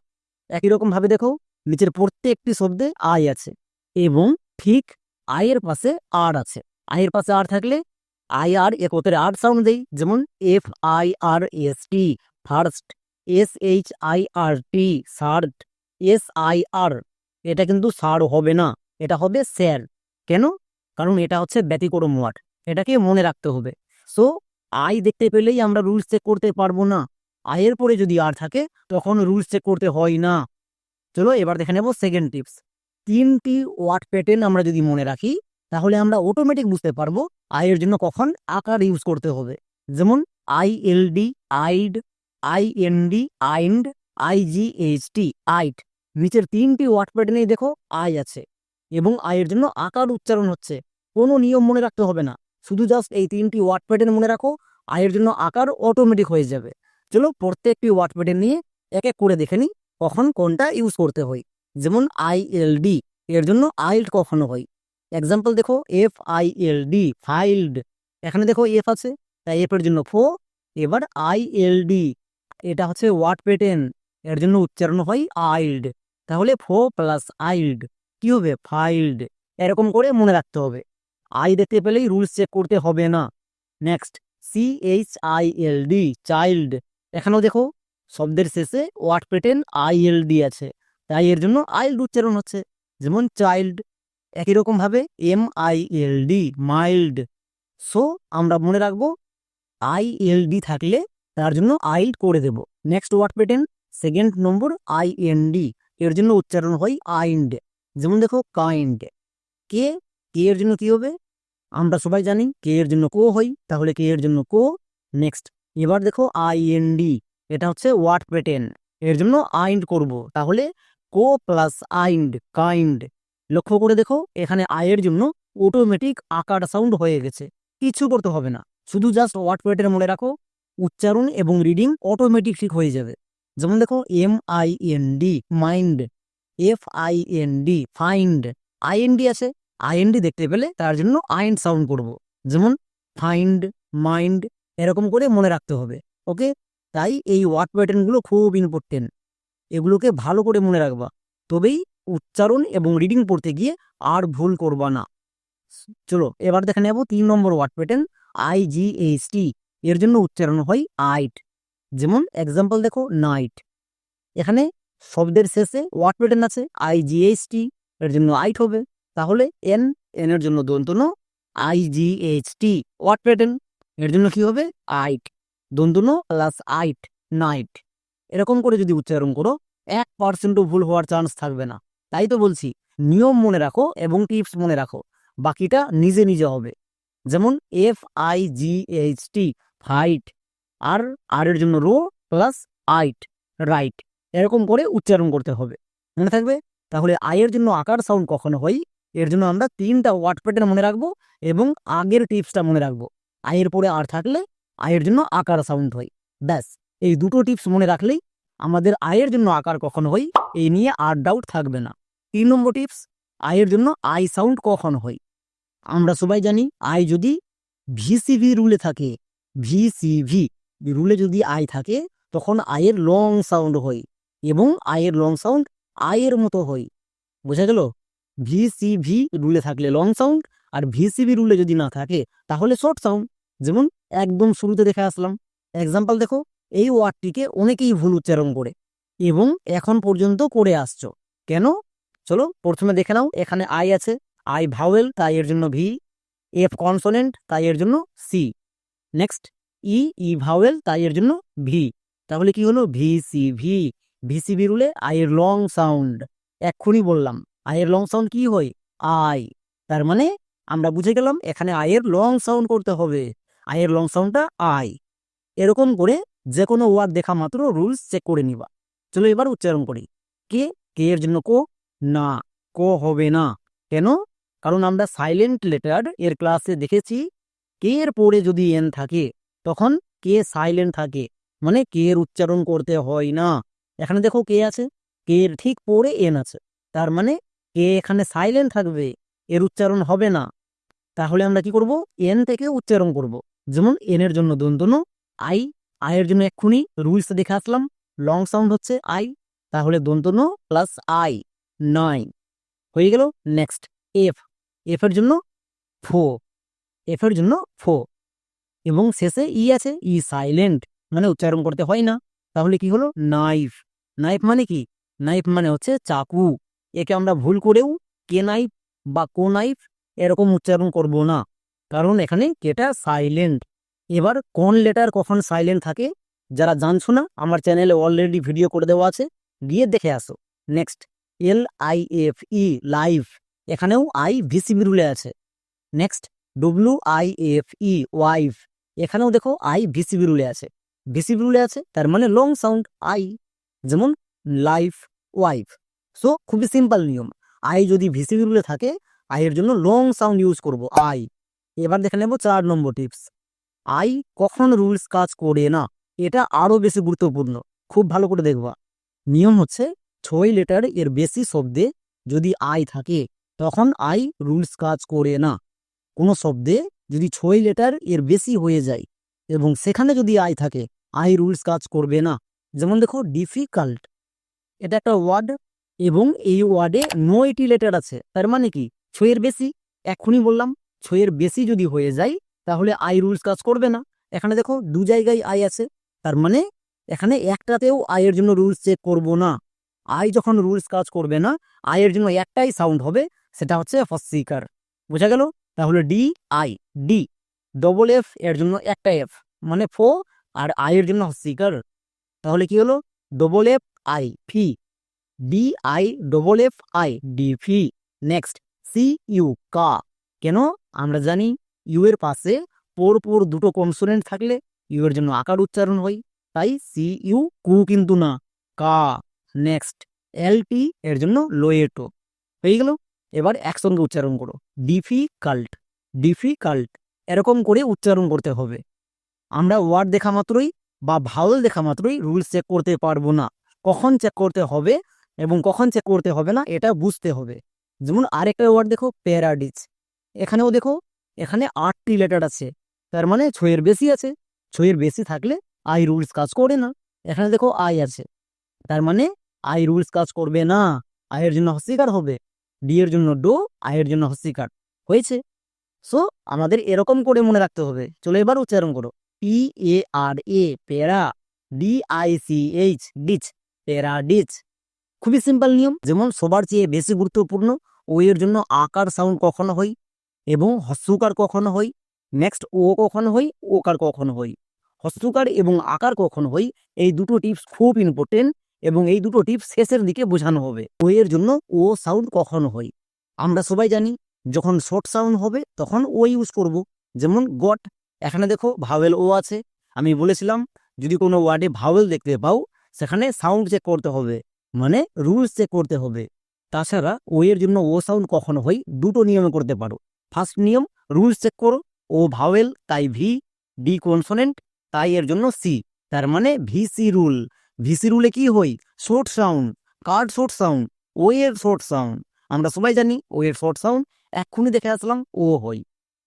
একই রকম ভাবে দেখো নিচের প্রত্যেকটি শব্দে আই আছে, এবং ঠিক আয়ের পাশে আর আছে। আয়ের পাশে আর থাকলে আই আর একত্রে আর সাউন্ড দেই। যেমন F I R S T, first, S H I R T, shirt, S I R, এটা কিন্তু সার হবে না, এটা হবে স্যার। কেন? কারণ এটা হচ্ছে ব্যতিক্রম ওয়ার্ড, এটাকে মনে রাখতে হবে। সো আই দেখতে পেলেই আমরা রুলস চেক করতে পারবো না, আয়ের পরে যদি আর থাকে তখন রুলস চেক করতে হয় না। চলো এবার দেখে নেব সেকেন্ড টিপস। তিনটি ওয়ার্ড প্যাটার্ন আমরা যদি মনে রাখি তাহলে আমরা অটোমেটিক বুঝতে পারবো আয়ের জন্য কখন আকার ইউজ করতে হবে। যেমন I L D, ild, I N D, ind, I G H T, ight. নিচের তিনটি ওয়ার্ড প্যাটার্নেই দেখো আই আছে, এবং আয়ের জন্য আকার উচ্চারণ হচ্ছে। কোনো নিয়ম মনে রাখতে হবে না, শুধু জাস্ট এই তিনটি ওয়ার্ড প্যাটার্ন মনে রাখো, আয়ের জন্য আকার অটোমেটিক হয়ে যাবে। চলো প্রত্যেকটি ওয়ার্ড প্যাটার্ন নিয়ে এক এক করে দেখে নিই কখন কোনটা ইউজ করতে হয়। যেমন আই এল ডি, এর জন্য আইল্ড কখনো হয়। এক্সাম্পল দেখো, F I L D, filed, এখানে দেখো এফ আছে তাই এফ এর জন্য ফো। এবার আই এল ডি, এটা হচ্ছে ওয়ার্ড প্যাটার্ন, এর জন্য উচ্চারণ হয় আইল্ড, তাহলে ফো প্লাস আইল্ড কি হবে ফাইল্ড। এরকম করে মনে রাখতে হবে, আই দেখতে পেলেই রুলস চেক করতে হবে না। Next, C H I L D, child, এখানেও দেখো শব্দের শেষে word pattern I L D আছে, তাই এর জন্য আইল্ড উচ্চারণ হচ্ছে। যেমন চাইল্ড। একই রকম ভাবে M I L D, mild. So আমরা মনে রাখবো আই এল ডি থাকলে তার জন্য আইল্ড করে দেব। Next word pattern second number I N D, এর জন্য উচ্চারণ হয় আইন্ড। যেমন দেখো কাইন্ড, কে, কে এর জন্য কি হবে? আমরা সবাই জানি কে এর জন্য কো হয়, তাহলে কে এর জন্য কো। নেক্সট, এবার দেখো আই এন ডি, এটা হচ্ছে ওয়ার্ড প্যাটার্ন, এর জন্য আইন্ড করব, তাহলে কো প্লাস আইন্ড, কাইন্ড। লক্ষ্য করে দেখো এখানে আয়ের জন্য অটোমেটিক আকার সাউন্ড হয়ে গেছে, কিছু করতে হবে না, শুধু জাস্ট ওয়ার্ড প্যাটার্ন মনে রাখো, উচ্চারণ এবং রিডিং অটোমেটিক ঠিক হয়ে যাবে। যেমন দেখো MIND mind, FIND find, IND আছে, IND দেখতে পেলে তার জন্য আইন সাউন্ড করব। যেমন ফাইন্ড, মাইন্ড, এরকম করে মনে রাখতে হবে। ওকে, তাই এই ওয়ার্ড প্যাটার্নগুলো খুব ইম্পর্টেন্ট, এগুলোকে ভালো করে মনে রাখবা, তবেই উচ্চারণ এবং রিডিং পড়তে গিয়ে আর ভুল করবা না। চলো এবার দেখে নেব 3 নম্বর ওয়ার্ড প্যাটার্ন IGHT, এর জন্য উচ্চারণ হয় আইট। যেমন এক্সাম্পল দেখো নাইট, এখানে শব্দের শেষে ওয়ার্ড প্যাটার্ন আছে IGHT, এর জন্য আইট হবে। তাহলে এন, এর জন্য দন্ত ন, IGHT ওয়ার্ড প্যাটার্ন, এর জন্য কি হবে আইট, দন্ত ন প্লাস আইট, নাইট। এরকম করে যদি উচ্চারণ করো 1%ও ভুল হওয়ার চান্স থাকবে না। তাই তো বলছি নিয়ম মনে রাখো এবং টিপস মনে রাখো, বাকিটা নিজে নিজে হবে। যেমন FIGHT ফাইট, আর এর জন্য রো প্লাস আইট, রাইট, এরকম করে উচ্চারণ করতে হবে, মনে থাকবে। তাহলে আয়ের জন্য আকার সাউন্ড কখনো হয়, এর জন্য আমরা 3টা ওয়ার্ড প্যাটার্ন মনে রাখবো এবং আগের টিপসটা মনে রাখবো। আয়ের পরে আর থাকলে আয়ের জন্য আকার সাউন্ড হয়। ব্যাস, এই দুটো টিপস মনে রাখলেই আমাদের আয়ের জন্য আকার কখন হয় এই নিয়ে আর ডাউট থাকবে না। 3 নম্বর টিপস, আয়ের জন্য আই সাউন্ড কখন হয়। আমরা সবাই জানি আই যদি VCV রুলে থাকে, VCV রুলে যদি আই থাকে তখন আয়ের লং সাউন্ড হয় এবং আয়ের লং সাউন্ড আয়ের মতো হয়। বোঝা গেল? VCV রুলে থাকলে লং সাউন্ড, আর VCV রুলে যদি না থাকে তাহলে শর্ট সাউন্ড। যেমন একদম শুরুতে দেখে আসলাম, এক্সাম্পল দেখো, এই ওয়ার্ডটিকে অনেকেই ভুল উচ্চারণ করে এবং এখন পর্যন্ত করে আসছো কেন? চলো প্রথমে দেখে নাও, এখানে আই আছে, আই ভাওয়েল তাই এর জন্য ভি, এফ কনসোনেন্ট তাই এর জন্য সি, নেক্সট ই ভাওয়েল তাই এর জন্য ভি। তাহলে কি হলো VCV, VCV রুলে আয়ের লং সাউন্ড। এক্ষুনি বললাম আয়ের লং সাউন্ড কি হয় আই, তার মানে আমরা বুঝে গেলাম এখানে আয়ের লং সাউন্ড করতে হবে, আয়ের লং সাউন্ডটা আই। এরকম করে যে কোনো ওয়ার্ড দেখা মাত্র রুলস চেক করে নিবা। চলো এবার উচ্চারণ করি। কে, কে এর জন্য কো, না কো হবে না। কেন? কারণ আমরা সাইলেন্ট লেটার এর ক্লাসে দেখেছি কে এর পরে যদি এন থাকে তখন কে সাইলেন্ট থাকে, মানে কে এর উচ্চারণ করতে হয় না। এখানে দেখো কে আছে, কে এর ঠিক পরে এন আছে, তার মানে কে এখানে সাইলেন্ট থাকবে, এর উচ্চারণ হবে না। তাহলে আমরা কি করব, এন থেকে উচ্চারণ করব। যেমন এন এর জন্য দন্তন্য আই, আয়ের জন্য এক্ষুনি রুলস দেখে আসলাম লং সাউন্ড হচ্ছে আই, তাহলে দন্তন্য প্লাস আই, নাই হয়ে গেল। নেক্সট এফ, এফ এর জন্য ফো, এফ এর জন্য ফো, এবং শেষে ই আছে, ই সাইলেন্ট মানে উচ্চারণ করতে হয় না। তাহলে কি হলো নাইফ, নাইফ মানে কি, নাইফ মানে হচ্ছে চাকু। একে আমরা ভুল করেও কে নাইফ বা কো নাইফ এরকম উচ্চারণ করব না, কারণ এখানে কেটা সাইলেন্ট। এবার কোন লেটার কখন সাইলেন্ট থাকে যারা জানছো না, আমার চ্যানেলে অলরেডি ভিডিও করে দেওয়া আছে, গিয়ে দেখে আসো। নেক্সট LIFE লাইভ, এখানেও আই VCV রুলে আছে। নেক্সট WIFE ওয়াইফ, এখানেও দেখো আই VCV রুলে আছে, VCV রুলে আছে তার মানে লং সাউন্ড আই, যেমন লাইফ, ওয়াইফ। সো খুবই সিম্পল নিয়ম, আই যদি VCV রুলে থাকে আই এর জন্য লং সাউন্ড ইউজ করব আই। এবার দেখে নেব 4 নম্বর টিপস, আই কখন রুলস কাজ করে না। এটা আরো বেশি গুরুত্বপূর্ণ, খুব ভালো করে দেখবা। নিয়ম হচ্ছে 6 লেটার এর বেশি শব্দে যদি আই থাকে তখন আই রুলস কাজ করে না। কোনো শব্দে যদি 6 লেটার এর বেশি হয়ে যায় এবং সেখানে যদি আই থাকে আই রুলস কাজ করবে না। যেমন দেখো ডিফিকাল্ট, এটা একটা ওয়ার্ড এবং এই ওয়ার্ডে 9টি লেটার আছে, তার মানে কি 6 এর বেশি। এক্ষুনি বললাম 6 এর বেশি যদি হয়ে যায় তাহলে আই রুলস কাজ করবে না। এখানে দেখো 2 জায়গায় আই আছে, তার মানে এখানে একটাতেও আই এর জন্য রুলস চেক করব না। আই যখন রুলস কাজ করবে না আই এর জন্য একটাই সাউন্ড হবে, সেটা হচ্ছে ফসিকার। বোঝা গেল? তাহলে DI, ডি, ডবল এফ এর জন্য একটা এফ মানে ফো, আর আই এর জন্য হসিকার। তাহলে কি হলো FFI ফি, DIFFI ডিফি। নেক্সট CU কা, কেন? আমরা জানি ইউ এর পাশে পরপর দুটো কনসোনেন্ট থাকলে ইউ এর জন্য আকার উচ্চারণ হয়, তাই CU কু কিন্তু না, কা। নেক্সট LT এর জন্য লোয়েটো। হয়ে গেল? এবার একসঙ্গে উচ্চারণ করো, ডিফিকাল্ট, ডিফিকাল্ট, এরকম করে উচ্চারণ করতে হবে। আমরা ওয়ার্ড দেখা মাত্রই বা ভাওয়েল দেখা মাত্রই রুলস চেক করতে পারবো না। কখন চেক করতে হবে এবং কখন চেক করতে হবে না এটা বুঝতে হবে। যেমন আরেকটা ওয়ার্ড দেখো, প্যারাডিস। এখানেও দেখো, এখানে 8টি লেটার আছে, তার মানে 6-এর বেশি আছে। 6-এর বেশি থাকলে আই রুলস কাজ করে না। এখানে দেখো আই আছে, তার মানে আই রুলস কাজ করবে না। আয়ের জন্য হস্যিকার হবে, ডি এর জন্য ডো, আয়ের জন্য হস্যিকার হয়েছে। সো আমাদের এরকম করে মনে রাখতে হবে। চলো এবার উচ্চারণ করো, PARA, প্যারা, DICH, ডিচ, প্যারাডিচ। খুবই সিম্পল নিয়ম। যেমন সবার চেয়ে বেশি গুরুত্বপূর্ণ, ও এর জন্য আকার সাউন্ড কখনো হয় এবং হস্যকার কখনো হয়। নেক্সট ও কখনো হয়, ওকার কখনো হয়। হস্যকার এবং আকার কখনো হয়, এই দুটো টিপস খুব ইম্পর্টেন্ট এবং এই দুটো টিপস শেষের দিকে বোঝানো হবে। ও এর জন্য ও সাউন্ড কখনো হয়, আমরা সবাই জানি যখন শর্ট সাউন্ড হবে তখন ও ইউজ করব। যেমন গট, এখানে দেখো ভাওয়েল ও আছে। আমি বলেছিলাম যদি কোনো ওয়ার্ডে ভাওয়েল দেখতে পাও সেখানে সাউন্ড চেক করতে হবে, মানে রুলস চেক করতে হবে। তাছাড়া ও এর জন্য ও সাউন্ড কখনো হয় দুটো নিয়মে করতে পারো। ফার্স্ট নিয়ম, রুলস চেক করো, ও ভাওয়েল তাই ভি, ডি কনসোনেন্ট তাই এর জন্য সি, তার মানে ভিসি রুল। ভিসি রুলে কি হয়, short sound, card short sound, O এর শর্ট সাউন্ড। আমরা সবাই জানি ও এর শর্ট সাউন্ড, এক্ষুনি দেখে আসলাম ও হয়।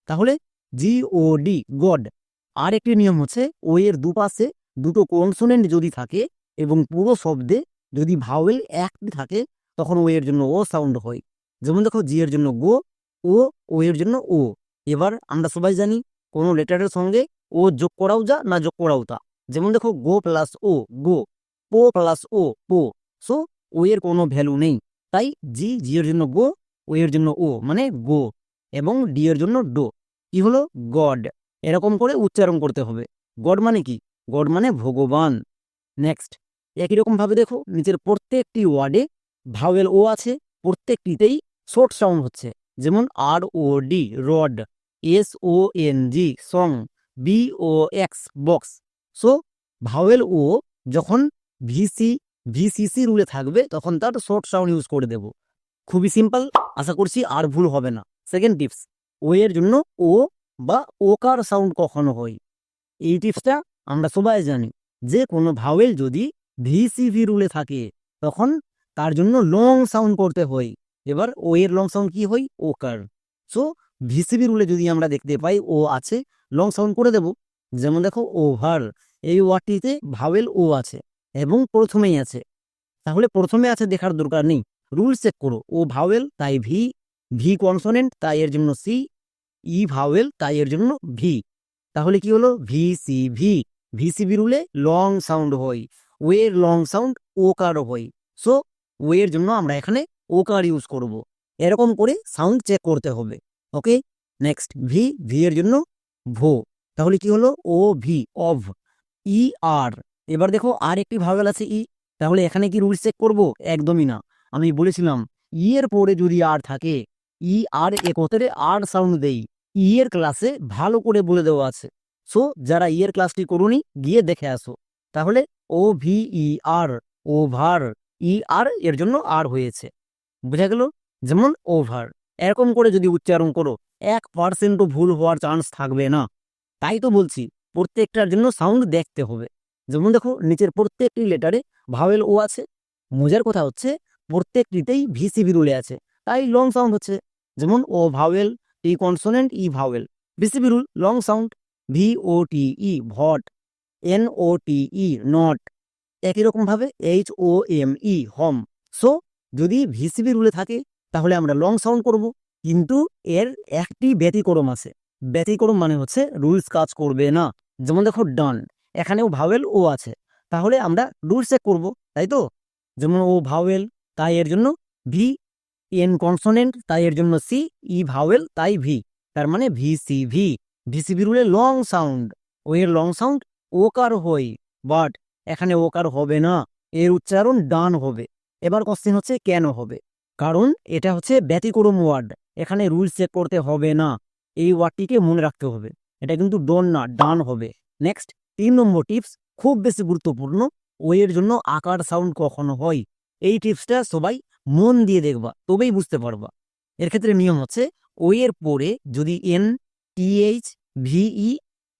তাহলে GOD, গড। আর একটি নিয়ম হচ্ছে, ও এর দুপাশে দুটো কনসোনেন্ট যদি থাকে এবং পুরো শব্দে যদি ভাওয়েল একটি থাকে তখন ও এর জন্য ও সাউন্ড হয়। যেমন দেখো, জি এর জন্য গো, ও এর জন্য ও। এবার আমরা সবাই জানি কোনো লেটারের সঙ্গে ও যোগ করাও যা, না যোগ করাও তা। যেমন দেখো, গো প্লাস ও গো, পো প্লাস ও পো। সো ও এর কোনো ভ্যালু নেই, তাই জি এর জন্য গো, ও এর জন্য ও মানে গো, এবং ডি এর জন্য ডো। কি হলো, গড। এরকম করে উচ্চারণ করতে হবে। গড মানে কি, গড মানে ভগবান। নেক্সট, একই রকম ভাবে দেখো নিচের প্রত্যেকটি ওয়ার্ডে ভাওয়েল ও আছে, প্রত্যেকটিতেই শর্ট সাউন্ড হচ্ছে। যেমন ROD, rod, SONG, song, BOX, box. So vowel ও যখন VCC রুলে থাকবে তখন তার শর্ট সাউন্ড ইউজ করে দেব। খুবই সিম্পল, আশা করছি আর ভুল হবে না। সেকেন্ড টিপস, ও এর জন্য ও বা ওকার সাউন্ড কখনো হয়। এই টিপসটা আমরা সবাই জানি যে কোনো ভাওয়েল যদি VCV রুলে থাকে তখন তার জন্য লং সাউন্ড করতে হয়। এবার ও এর লং সাউন্ড কি হয়, ওকার। সো VCV রুলে যদি আমরা দেখতে পাই ও আছে, লং সাউন্ড করে দেব। যেমন দেখো, ওভার, এই ওয়ার্ডটিতে ভাওয়েল ও আছে এবং প্রথমেই আছে, তাহলে প্রথমে আছে দেখার দরকার নেই, রুলস চেক করো। ও ভাওয়েল তাই ভি, ভি কনসোনেন্ট তাই এর জন্য সি, ই ভাওয়েল তাই এর জন্য ভি। তাহলে কি হলো, VCV। VCV রুলে লং সাউন্ড হয়, ওয়ের লং সাউন্ড ওকার হয়। সো ওয়ের জন্য আমরা এখানে ওকার ইউজ করব। এরকম করে সাউন্ড চেক করতে হবে। ওকে, নেক্সট ভি এর জন্য ভো। তাহলে কি হলো, OV, অভ। ER, এবার দেখো আর একটি ভাওয়েল আছে ই, তাহলে এখানে কি রুলস চেক করব, একদমই না। আমি বলেছিলাম ই এর পরে যদি আর থাকে, আর একত্রে আর সাউন্ড দেই। এর ক্লাসে ভালো করে বলে দেওয়া আছে। সো যারা এর ক্লাসটি করুনি গিয়ে দেখে আসো। তাহলে OVER, ওভার, ER এর জন্য আর হয়েছে, বুঝা গেল। যেমন ওভার, এরকম করে যদি উচ্চারণ করো 1%ও ভুল হওয়ার চান্স থাকবে না। তাই তো বলছি প্রত্যেকটার জন্য সাউন্ড দেখতে হবে। যেমন দেখো নিচের প্রত্যেকটি লেটারে ভাওয়েল ও আছে, মজার কথা হচ্ছে প্রত্যেকটিতেই VCV রুলে আছে, তাই লং সাউন্ড হচ্ছে। যেমন O vowel, T consonant, E vowel, VCV rule long sound. VOTE, vote, NOTE, note. একই রকম ভাবে HOME, হোম। সো যদি VCV রুলে থাকে তাহলে আমরা লং সাউন্ড করব, কিন্তু এর একটি ব্যতিক্রম আছে। ব্যতিক্রম মানে হচ্ছে রুলস কাজ করবে না। যেমন দেখো ডান, এখানেও ভাওয়েল ও আছে, তাহলে আমরা রুলস চেক করব, তাই তো। যেমন ও ভাওয়েল তাই এর জন্য ভি, এন কনসোনেন্ট তাই এর জন্য সি, ই ভাওয়েল তাই ভি, তার মানে VCV। VCV রুলে long sound, O এর লং সাউন্ড ওকার হয়, বাট এখানে ওকার হবে না, এর উচ্চারণ ডান হবে। এবার কোশ্চেন হচ্ছে কেন হবে, কারণ এটা হচ্ছে ব্যতিক্রম ওয়ার্ড, এখানে রুলস চেক করতে হবে না। এই ওয়ার্ডটিকে মনে রাখতে হবে, এটা কিন্তু ডন না, ডান হবে। নেক্সট 3 নম্বর টিপস, খুব বেশি গুরুত্বপূর্ণ, ও এর জন্য আকার সাউন্ড কখনো হয়। এই টিপসটা সবাই মন দিয়ে দেখবা, তবেই বুঝতে পারবা। এর ক্ষেত্রে নিয়ম হচ্ছে, ও এর পরে যদি NTH, VE,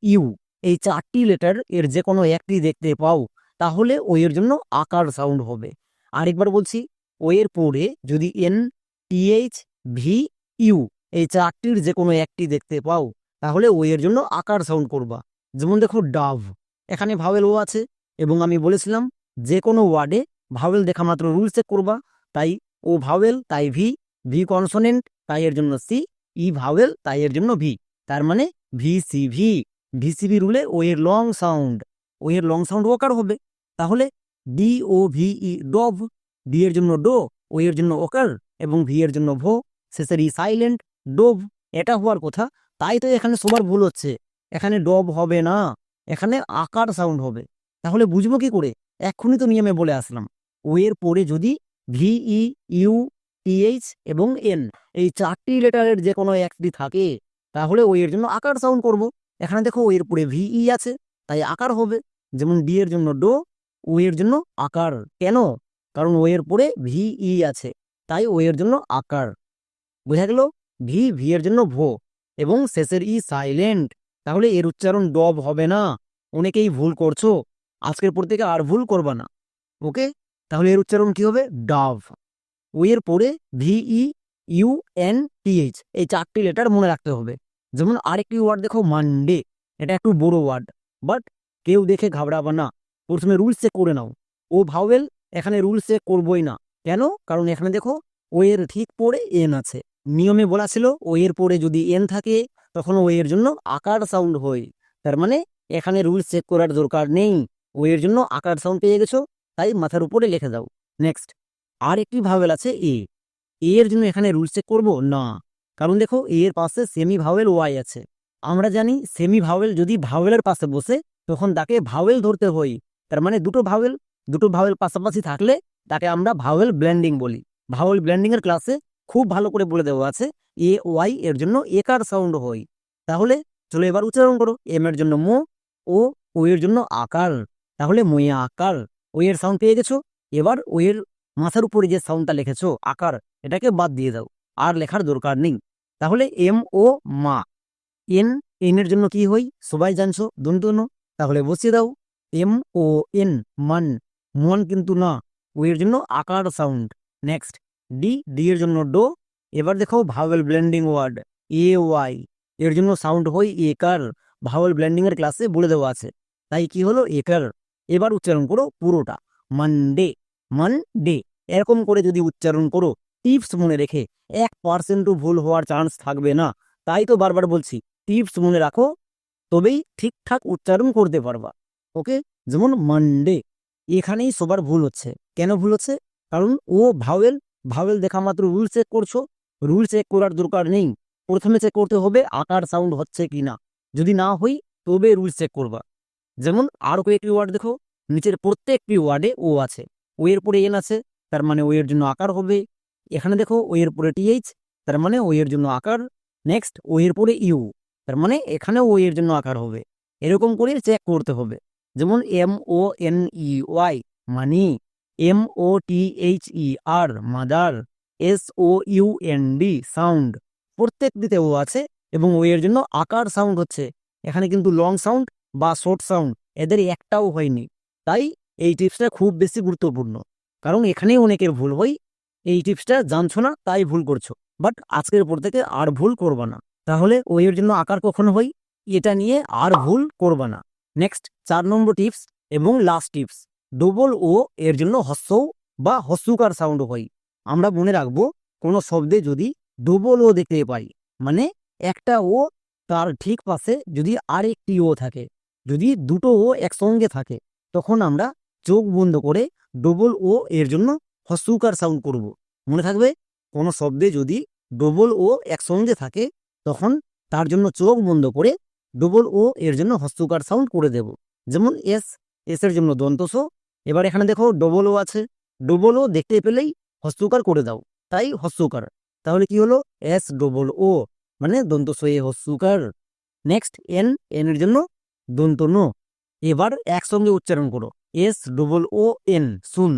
ইউ এই 4টি লেটার এর যে কোনো একটি দেখতে পাও তাহলে ও এর জন্য আকার সাউন্ড হবে। আরেকবার বলছি, ও এর পরে যদি এন, টিএইচ, ভি, ইউ এই 4টির যে কোনো একটি দেখতে পাও তাহলে ও এর জন্য আকার সাউন্ড করবা। যেমন দেখো ডাভ, এখানে ভাওয়েল ও আছে এবং আমি বলেছিলাম যে কোনো ওয়ার্ডে ভাওয়েল দেখা মাত্র রুল চেক করবা। তাই ও ভাওয়েল তাই ভি, ভি কনসোনেন্ট তাই এর জন্য সি, ই ভাওয়েল তাই এর জন্য ভি, তার মানে ভিসিভি। ভিসিভি রুলে ও এর লং সাউন্ড, ও এর লং সাউন্ড ওকার হবে। তাহলে ডি ও ভি ই ডভ, ডি এর জন্য ডো, ও এর জন্য ওকার এবং ভি এর জন্য ভো, শেষের ই সাইলেন্ট, ডোভ। এটা হওয়ার কথা, তাই তো এখানে সবার ভুল হচ্ছে। এখানে ডব হবে না, এখানে আকার সাউন্ড হবে। তাহলে বুঝবো কি করে? এক্ষুনি তো নিয়মে বলে আসলাম, ও এর পরে যদি ভিই, ইউ, টিএইচ এবং এন এই 4টি লেটারের যে কোনো একটি থাকে তাহলে ও এর জন্য আকার সাউন্ড করব। এখানে দেখো ও এর পরে ভিই আছে তাই আকার হবে। যেমন ডি এর জন্য ডো, ও এর জন্য আকার। কেন? কারণ ও এর পরে ভিই আছে তাই ও এর জন্য আকার। বোঝা গেল? ভি, ভি এর জন্য ভো এবং শেষের ই সাইলেন্ট, তাহলে এর উচ্চারণ ডব হবে না। অনেকেই ভুল করছো, আজকের পর থেকে আর ভুল করবা না। ওকে, তাহলে এর উচ্চারণ কি হবে? ডাভ। ও এর পরে ভিই, ইউ, এন, টিএইচ এই 4টি লেটার মনে রাখতে হবে। যেমন আরেকটি ওয়ার্ড দেখো মানডে, এটা একটু বড় ওয়ার্ড, বাট কেউ দেখে ঘাবড়াবা না। প্রথমে রুলস চেক করে নাও। ও ভাওয়েল, এখানে রুলস চেক করবোই না। কেন? কারণ এখানে দেখো ও এর ঠিক পরে এন আছে। নিয়মে বলা ছিল ও এর পরে যদি এন থাকে তখন ও এর জন্য আকার সাউন্ড হয়। তার মানে এখানে রুলস চেক করার দরকার নেই, ও এর জন্য আকার সাউন্ড পেয়ে গেছো, তাই মাথার উপরে লিখে দাও। নেক্সট, আর একটি ভাওয়েল আছে এ, এর জন্য এখানে রুল চেক করব না, কারণ দেখো এর পাশে সেমি ভাওয়েল ওয়াই আছে। আমরা জানি সেমি ভাওয়েল যদি ভাওয়েলের পাশে বসে তখন তাকে ভাওয়েল ধরতে হয়। তার মানে দুটো ভাওয়েল পাশাপাশি থাকলে তাকে আমরা ভাওয়েল ব্লেন্ডিং বলি। ভাওয়েল ব্লেন্ডিং এর ক্লাসে খুব ভালো করে বলে দেওয়া আছে এ ওয়াই এর জন্য একার সাউন্ড হয়। তাহলে চলো এবার উচ্চারণ করো। এম এর জন্য মো, ও এর জন্য আকার, তাহলে ময়া আকার। ও এর সাউন্ড পেয়ে গেছো। এবার ও এর মাথার উপরে যে সাউন্ডটা লিখেছো আকার, এটাকে বাদ দিয়ে দাও, আর লেখার দরকার নেই। তাহলে এম ও মা। এন, এন এর জন্য কি হই সবাই জানছো, দন্তন্য। তাহলে বসিয়ে দাও এম ও এন, মান। মন কিন্তু না, ও এর জন্য আকার সাউন্ড। নেক্সট, ডি, ডি এর জন্য ডো। এবার দেখো vowel blending word A Y, এর জন্য সাউন্ড হই একার। ভাওয়েল ব্লেন্ডিং এর ক্লাসে বলে দেওয়া আছে, তাই কি হলো একার। এবার উচ্চারণ করো পুরোটা, মানডে, মানডে। এরকম করে যদি উচ্চারণ করো টিপস মনে রেখে 1% ভুল হওয়ার চান্স থাকবে না। তাই তো বারবার বলছি টিপস মনে রাখো, তবেই ঠিকঠাক উচ্চারণ করতে পারবা। ওকে, যেমন মানডে, এখানেই সবার ভুল হচ্ছে। কেন ভুল হচ্ছে? কারণ ও ভাওয়েল, ভাওয়েল দেখা মাত্র রুল চেক করছো। রুল চেক করার দরকার নেই, প্রথমে চেক করতে হবে আকার সাউন্ড হচ্ছে কিনা। যদি না হই তবে রুল চেক করবা। যেমন আরো কয়েকটি ওয়ার্ড দেখো, নিচের প্রত্যেকটি ওয়ার্ডে ও আছে। ও এর পরে এন আছে, তার মানে ও এর জন্য আকার হবে। এখানে দেখো ও এর পরে টিএইচ, তার মানে ও এর জন্য আকার। নেক্সট, ও এর পরে ইউ, তার মানে এখানে ও এর জন্য আকার হবে। এরকম করে চেক করতে হবে। যেমন M O N E Y money, M O T H E R mother, S O U N D sound, প্রত্যেক দিতে ও আছে এবং ও এর জন্য আকার সাউন্ড হচ্ছে। এখানে কিন্তু লং সাউন্ড বা শর্ট সাউন্ড এদের একটাও হয়নি। তাই এই টিপসটা খুব বেশি গুরুত্বপূর্ণ, কারণ এখানেই অনেকের ভুল হয়। এই টিপসটা জানছো না তাই ভুল করছো, বাট আজকের পর থেকে আর ভুল করবা না। তাহলে ও এর জন্য আকার কখনো হয়, এটা নিয়ে আর ভুল করবা না। নেক্সট, 4 নম্বর টিপস এবং লাস্ট টিপস, ডবল ও এর জন্য হস্য বা হস্যকার সাউন্ড হয়। আমরা মনে রাখবো কোনো শব্দে যদি ডবল ও দেখতে পাই, মানে একটা ও তার ঠিক পাশে যদি আরেকটি ও থাকে, যদি দুটো ও একসঙ্গে থাকে, তখন আমরা চোখ বন্ধ করে ডবল ও এর জন্য হস্যকার সাউন্ড করব। মনে থাকবে, কোনো শব্দে যদি ডবল ও একসঙ্গে থাকে তখন তার জন্য চোখ বন্ধ করে ডবল ও এর জন্য হস্যকার সাউন্ড করে দেব। যেমন এস, এস এর জন্য দন্তস। এবার এখানে দেখো ডবল ও আছে, ডবল ও দেখতে পেলেই হস্যকার করে দাও, তাই হস্যকার। তাহলে কি হলো? এস ডবল ও, মানে দন্তস এ হস্যকার। নেক্সট, এন, এন এর জন্য দন্ত ন। এবার একসঙ্গে উচ্চারণ করো এস ডবল ও এন, শুন।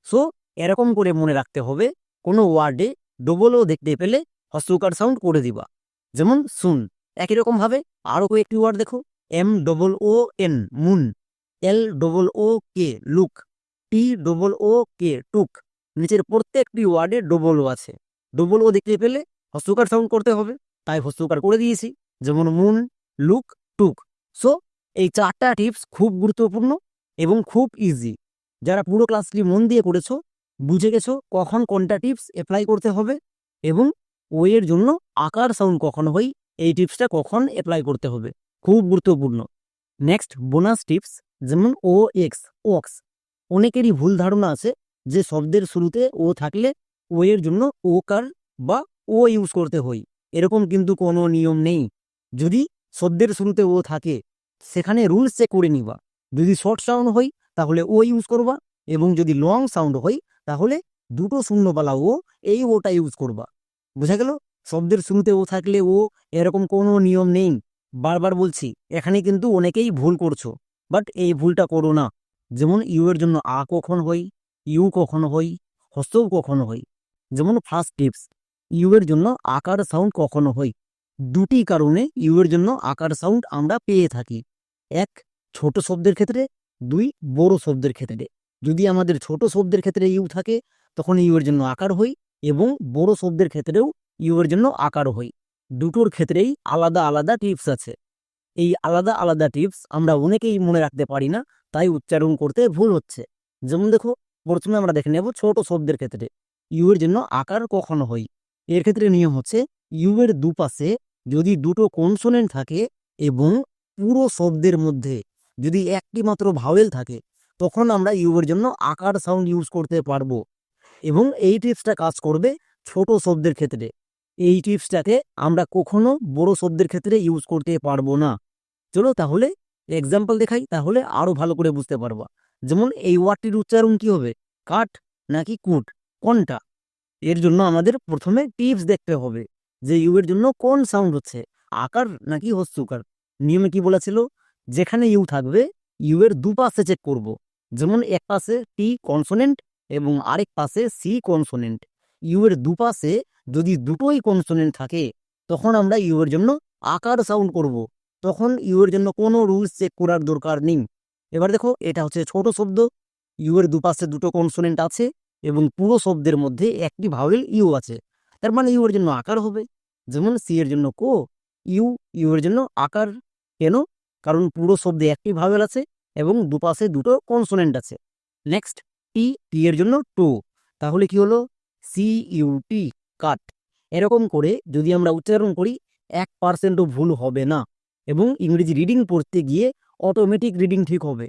সো এরকম করে মনে রাখতে হবে, কোনো ওয়ার্ডে ডবল ও দেখতে পেলে হস্যকার সাউন্ড করে দিবা। যেমন শুন। একই রকম ভাবে আরো কয়েকটি ওয়ার্ড দেখো, MOON moon, LOOK look, TOOK টুক। নিচের প্রত্যেকটি ওয়ার্ডে ডবল ও আছে। ডবল ও দেখতে পেলে হস্যকার সাউন্ড করতে হবে, তাই হস্যকার করে দিয়েছি, যেমন মুন, লুক, টুক। সো এই 4টা টিপস খুব গুরুত্বপূর্ণ এবং খুব ইজি। যারা পুরো ক্লাসটি মন দিয়ে করেছো, বুঝে গেছো কখন কোনটা টিপস অ্যাপ্লাই করতে হবে এবং ও এর জন্য আকার সাউন্ড কখন হয়, এই টিপসটা কখন অ্যাপ্লাই করতে হবে, খুব গুরুত্বপূর্ণ। নেক্সট বোনাস টিপস, যেমন ওক্স। অনেকেরই ভুল ধারণা আছে যে শব্দের শুরুতে ও থাকলে ও এর জন্য ওকার বা ও ইউজ করতে হয়। এরকম কিন্তু কোনো নিয়ম নেই। যদি শব্দের শুরুতে ও থাকে সেখানে রুলস চেক করে নিবা। যদি শর্ট সাউন্ড হয় তাহলে ও ইউজ করবা, এবং যদি লং সাউন্ড হয় তাহলে দুটো শূন্যবালা ও, এই ওটা ইউজ করবা। বুঝা গেল? শব্দের শুরুতে ও থাকলে ও, এরকম কোনো নিয়ম নেই। বারবার বলছি, এখানে কিন্তু অনেকেই ভুল করছো, বাট এই ভুলটা করো না। যেমন ইউ এর জন্য আ কখন হই, ইউ কখন হই, হ্রস্বও কখন হই। যেমন ফার্স্ট টিপস, ইউ এর জন্য আকার সাউন্ড কখনো হই। দুটি কারণে ইউ এর জন্য আকার সাউন্ড আমরা পেয়ে থাকি। এক, ছোট শব্দের ক্ষেত্রে, দুই, বড় শব্দের ক্ষেত্রে। যদি আমাদের ছোট শব্দের ক্ষেত্রে ইউ থাকে তখন ইউ এর জন্য আকার হই, এবং বড় শব্দের ক্ষেত্রেও ইউ এর জন্য আকার হই। দুটোর ক্ষেত্রেই আলাদা আলাদা টিপস আছে। এই আলাদা আলাদা টিপস আমরা অনেকেই মনে রাখতে পারি না, তাই উচ্চারণ করতে ভুল হচ্ছে। যেমন দেখো, প্রথমে আমরা দেখে নেব ছোট শব্দের ক্ষেত্রে ইউ এর জন্য আকার কখন হয়। এর ক্ষেত্রে নিয়ম হচ্ছে, ইউ এর দুপাশে যদি দুটো কনসোনেন্ট থাকে এবং পুরো শব্দের মধ্যে যদি একটি মাত্র ভাওয়েল থাকে, তখন আমরা ইউ এর জন্য আকার সাউন্ড ইউজ করতে পারবো। এবং এই টিপসটা কাজ করবে ছোট শব্দের ক্ষেত্রে। এই টিপসটাকে আমরা কখনো বড় শব্দের ক্ষেত্রে ইউজ করতে পারবো না। চলো তাহলে এক্সাম্পল দেখাই, তাহলে আরো ভালো করে বুঝতে পারবা। যেমন এই ওয়ার্ডটির উচ্চারণ কি হবে, কাঠ নাকি কুট, কোনটা? এর জন্য আমাদের প্রথমে টিপস দেখতে হবে যে ইউ এর জন্য কোন সাউন্ড হচ্ছে, আকার নাকি হস্যকার। নিয়মে কি বলেছিল, যেখানে ইউ থাকবে ইউ এর দুপাশে চেক করব। যেমন এক পাশে টি কনসোনেন্ট এবং আরেক পাশে সি কনসোনেন্ট। ইউ এর দুপাশে যদি দুটোই কনসোনেন্ট থাকে তখন আমরা ইউ এর জন্য আকার সাউন্ড করব। তখন ইউ এর জন্য কোনো রুলস চেক করার দরকার নেই। এবার দেখো, এটা হচ্ছে ছোট শব্দ, ইউ এর দুপাশে দুটো কনসোনেন্ট আছে এবং পুরো শব্দের মধ্যে একটি ভাওয়েল ইউ আছে, তার মানে ইউ এর জন্য আকার হবে। যেমন সি এর জন্য কো, ইউ এর জন্য আকার। কেন? কারণ পুরো শব্দে একটি ভাওয়েল আছে এবং দুপাশে দুটো কনসোনেন্ট আছে। নেক্সট টি এর জন্য টু, তাহলে কি হলো, CUT কাট। এরকম করে যদি আমরা উচ্চারণ করি 1%ও ভুল হবে না, এবং ইংরেজি রিডিং পড়তে গিয়ে অটোমেটিক রিডিং ঠিক হবে।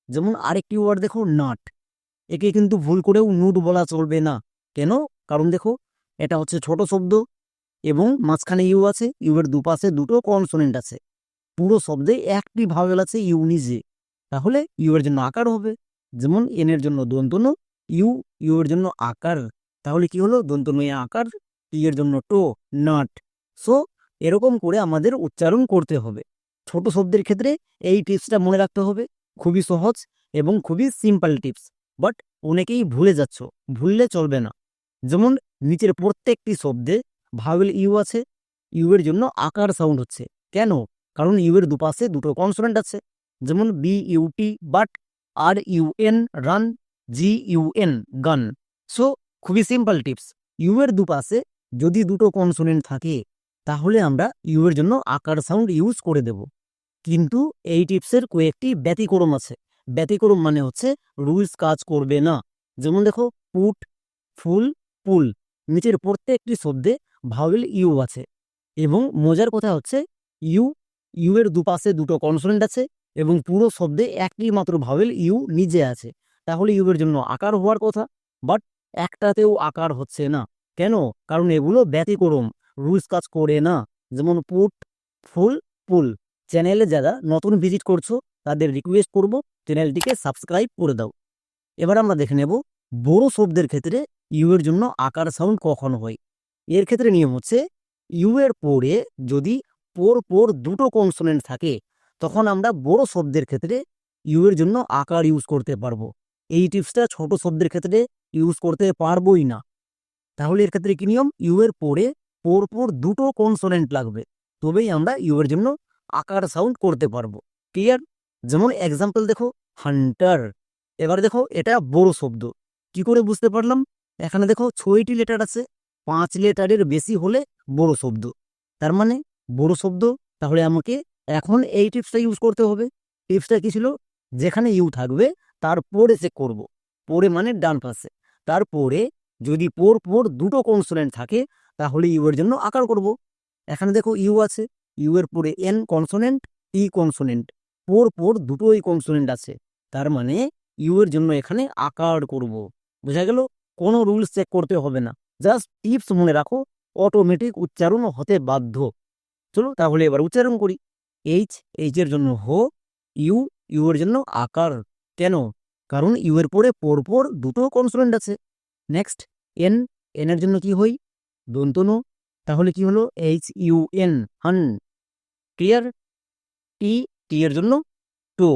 যেমন আরেকটি ওয়ার্ড দেখো, নাট। একে কিন্তু ভুল করেও নুট বলা চলবে না। কেন? কারণ দেখো, এটা হচ্ছে ছোট শব্দ এবং মাঝখানে ইউ আছে, ইউ এর দুপাশে দুটো কনসোনেন্ট আছে, পুরো শব্দে একটি ভাওয়েল আছে ইউ নিজে, তাহলে ইউ এর জন্য আকার হবে। যেমন এন এর জন্য দন্তন ইউ, ইউ এর জন্য আকার, তাহলে কি হলো, দন্তন আকার। টি এর জন্য টো, নাট। সো এরকম করে আমাদের উচ্চারণ করতে হবে। ছোট শব্দের ক্ষেত্রে এই টিপসটা মনে রাখতে হবে, খুবই সহজ এবং খুবই সিম্পল টিপস, বাট অনেকেই ভুলে যাচ্ছ, ভুললে চলবে না। যেমন নিচের প্রত্যেকটি শব্দে ভাওয়েল ইউ আছে, ইউ এর জন্য আকার সাউন্ড হচ্ছে। কেন? কারণ ইউ এর দুপাশে দুটো কনসোনেন্ট আছে। যেমন BUT but, RUN run, GUN গান। সো খুবই সিম্পল টিপস, ইউ এর দুপাশে যদি দুটো কনসোনেন্ট থাকে তাহলে আমরা ইউ এর জন্য আকার সাউন্ড ইউজ করে দেব। কিন্তু এই টিপসের কয়েকটি ব্যতিক্রম আছে। ব্যতিক্রম মানে হচ্ছে রুলস কাজ করবে না। যেমন দেখো, পুট, ফুল, পুল, নিচের প্রত্যেকটি শব্দে ভাওয়েল ইউ আছে, এবং মজার কথা হচ্ছে ইউ এর দুপাশে দুটো কনসোনেন্ট আছে এবং পুরো শব্দে একটি মাত্র ভাওয়েল ইউ নিজে আছে, তাহলে ইউ এর জন্য আকার হওয়ার কথা, বাট একটাতেও আকার হচ্ছে না। কেন? কারণ এগুলো ব্যতিক্রম, রুলস কাজ করে না। যেমন পুট, ফুল, পুল। চ্যানেলে যারা নতুন ভিজিট করছো তাদের রিকোয়েস্ট করব চ্যানেলটিকে সাবস্ক্রাইব করে দাও। এবার আমরা দেখে নেব বড় শব্দের ক্ষেত্রে ইউ এর জন্য আকার সাউন্ড কখন হয়। এর ক্ষেত্রে নিয়ম হচ্ছে, ইউ এর পরে যদি পর দুটো কনসোনেন্ট থাকে তখন আমরা বড় শব্দের ক্ষেত্রে ইউ এর জন্য আকার ইউজ করতে পারবো। এই টিপসটা ছোট শব্দের ক্ষেত্রে ইউজ করতে পারবোই না। তাহলে এর ক্ষেত্রে কি নিয়ম, ইউ এর পরে পর দুটো কনসোনেন্ট লাগবে, তবেই আমরা ইউ এর জন্য আকার সাউন্ড করতে পারবো। ক্লিয়ার? যেমন এক্সাম্পল দেখো, হান্টার। এবার দেখো এটা বড় শব্দ, কি করে বুঝতে পারলাম? এখানে দেখো 6টি লেটার আছে, 5 লেটারের বেশি হলে বড় শব্দ। তার মানে বড় শব্দ, তাহলে আমাকে এখন এই টিপসটা ইউজ করতে হবে। টিপসটা কি ছিল? যেখানে ইউ থাকবে তারপরে চেক করব। পরে মানে ডান পাশে, তারপরে যদি পর পর দুটো কনসোনেন্ট থাকে তাহলে ইউ এর জন্য আকার করব। এখানে দেখো ইউ আছে, ইউ এর পরে এন কনসোনেন্ট, ই কনসোনেন্ট, পর পর দুটোই কনসোনেন্ট আছে, তার মানে ইউ এর জন্য এখানে আকার করব। বোঝা গেল? কোনো রুলস চেক করতে হবে না, জাস্ট টিপস মনে রাখো, অটোমেটিক উচ্চারণ হতে বাধ্য। চলো তাহলে এবার উচ্চারণ করি। এইচ, এইচ এর জন্য হো, ইউ, ইউ এর জন্য আকার। কেন? কারণ ইউ এর পরে পরপর দুটো কনসোনেন্ট আছে। নেক্সট এন, এন এর জন্য কি হই? দন্তন। তাহলে কি হলো? এইচ ইউ এন, হান। ক্লিয়ার? টি, টি এর জন্য টো,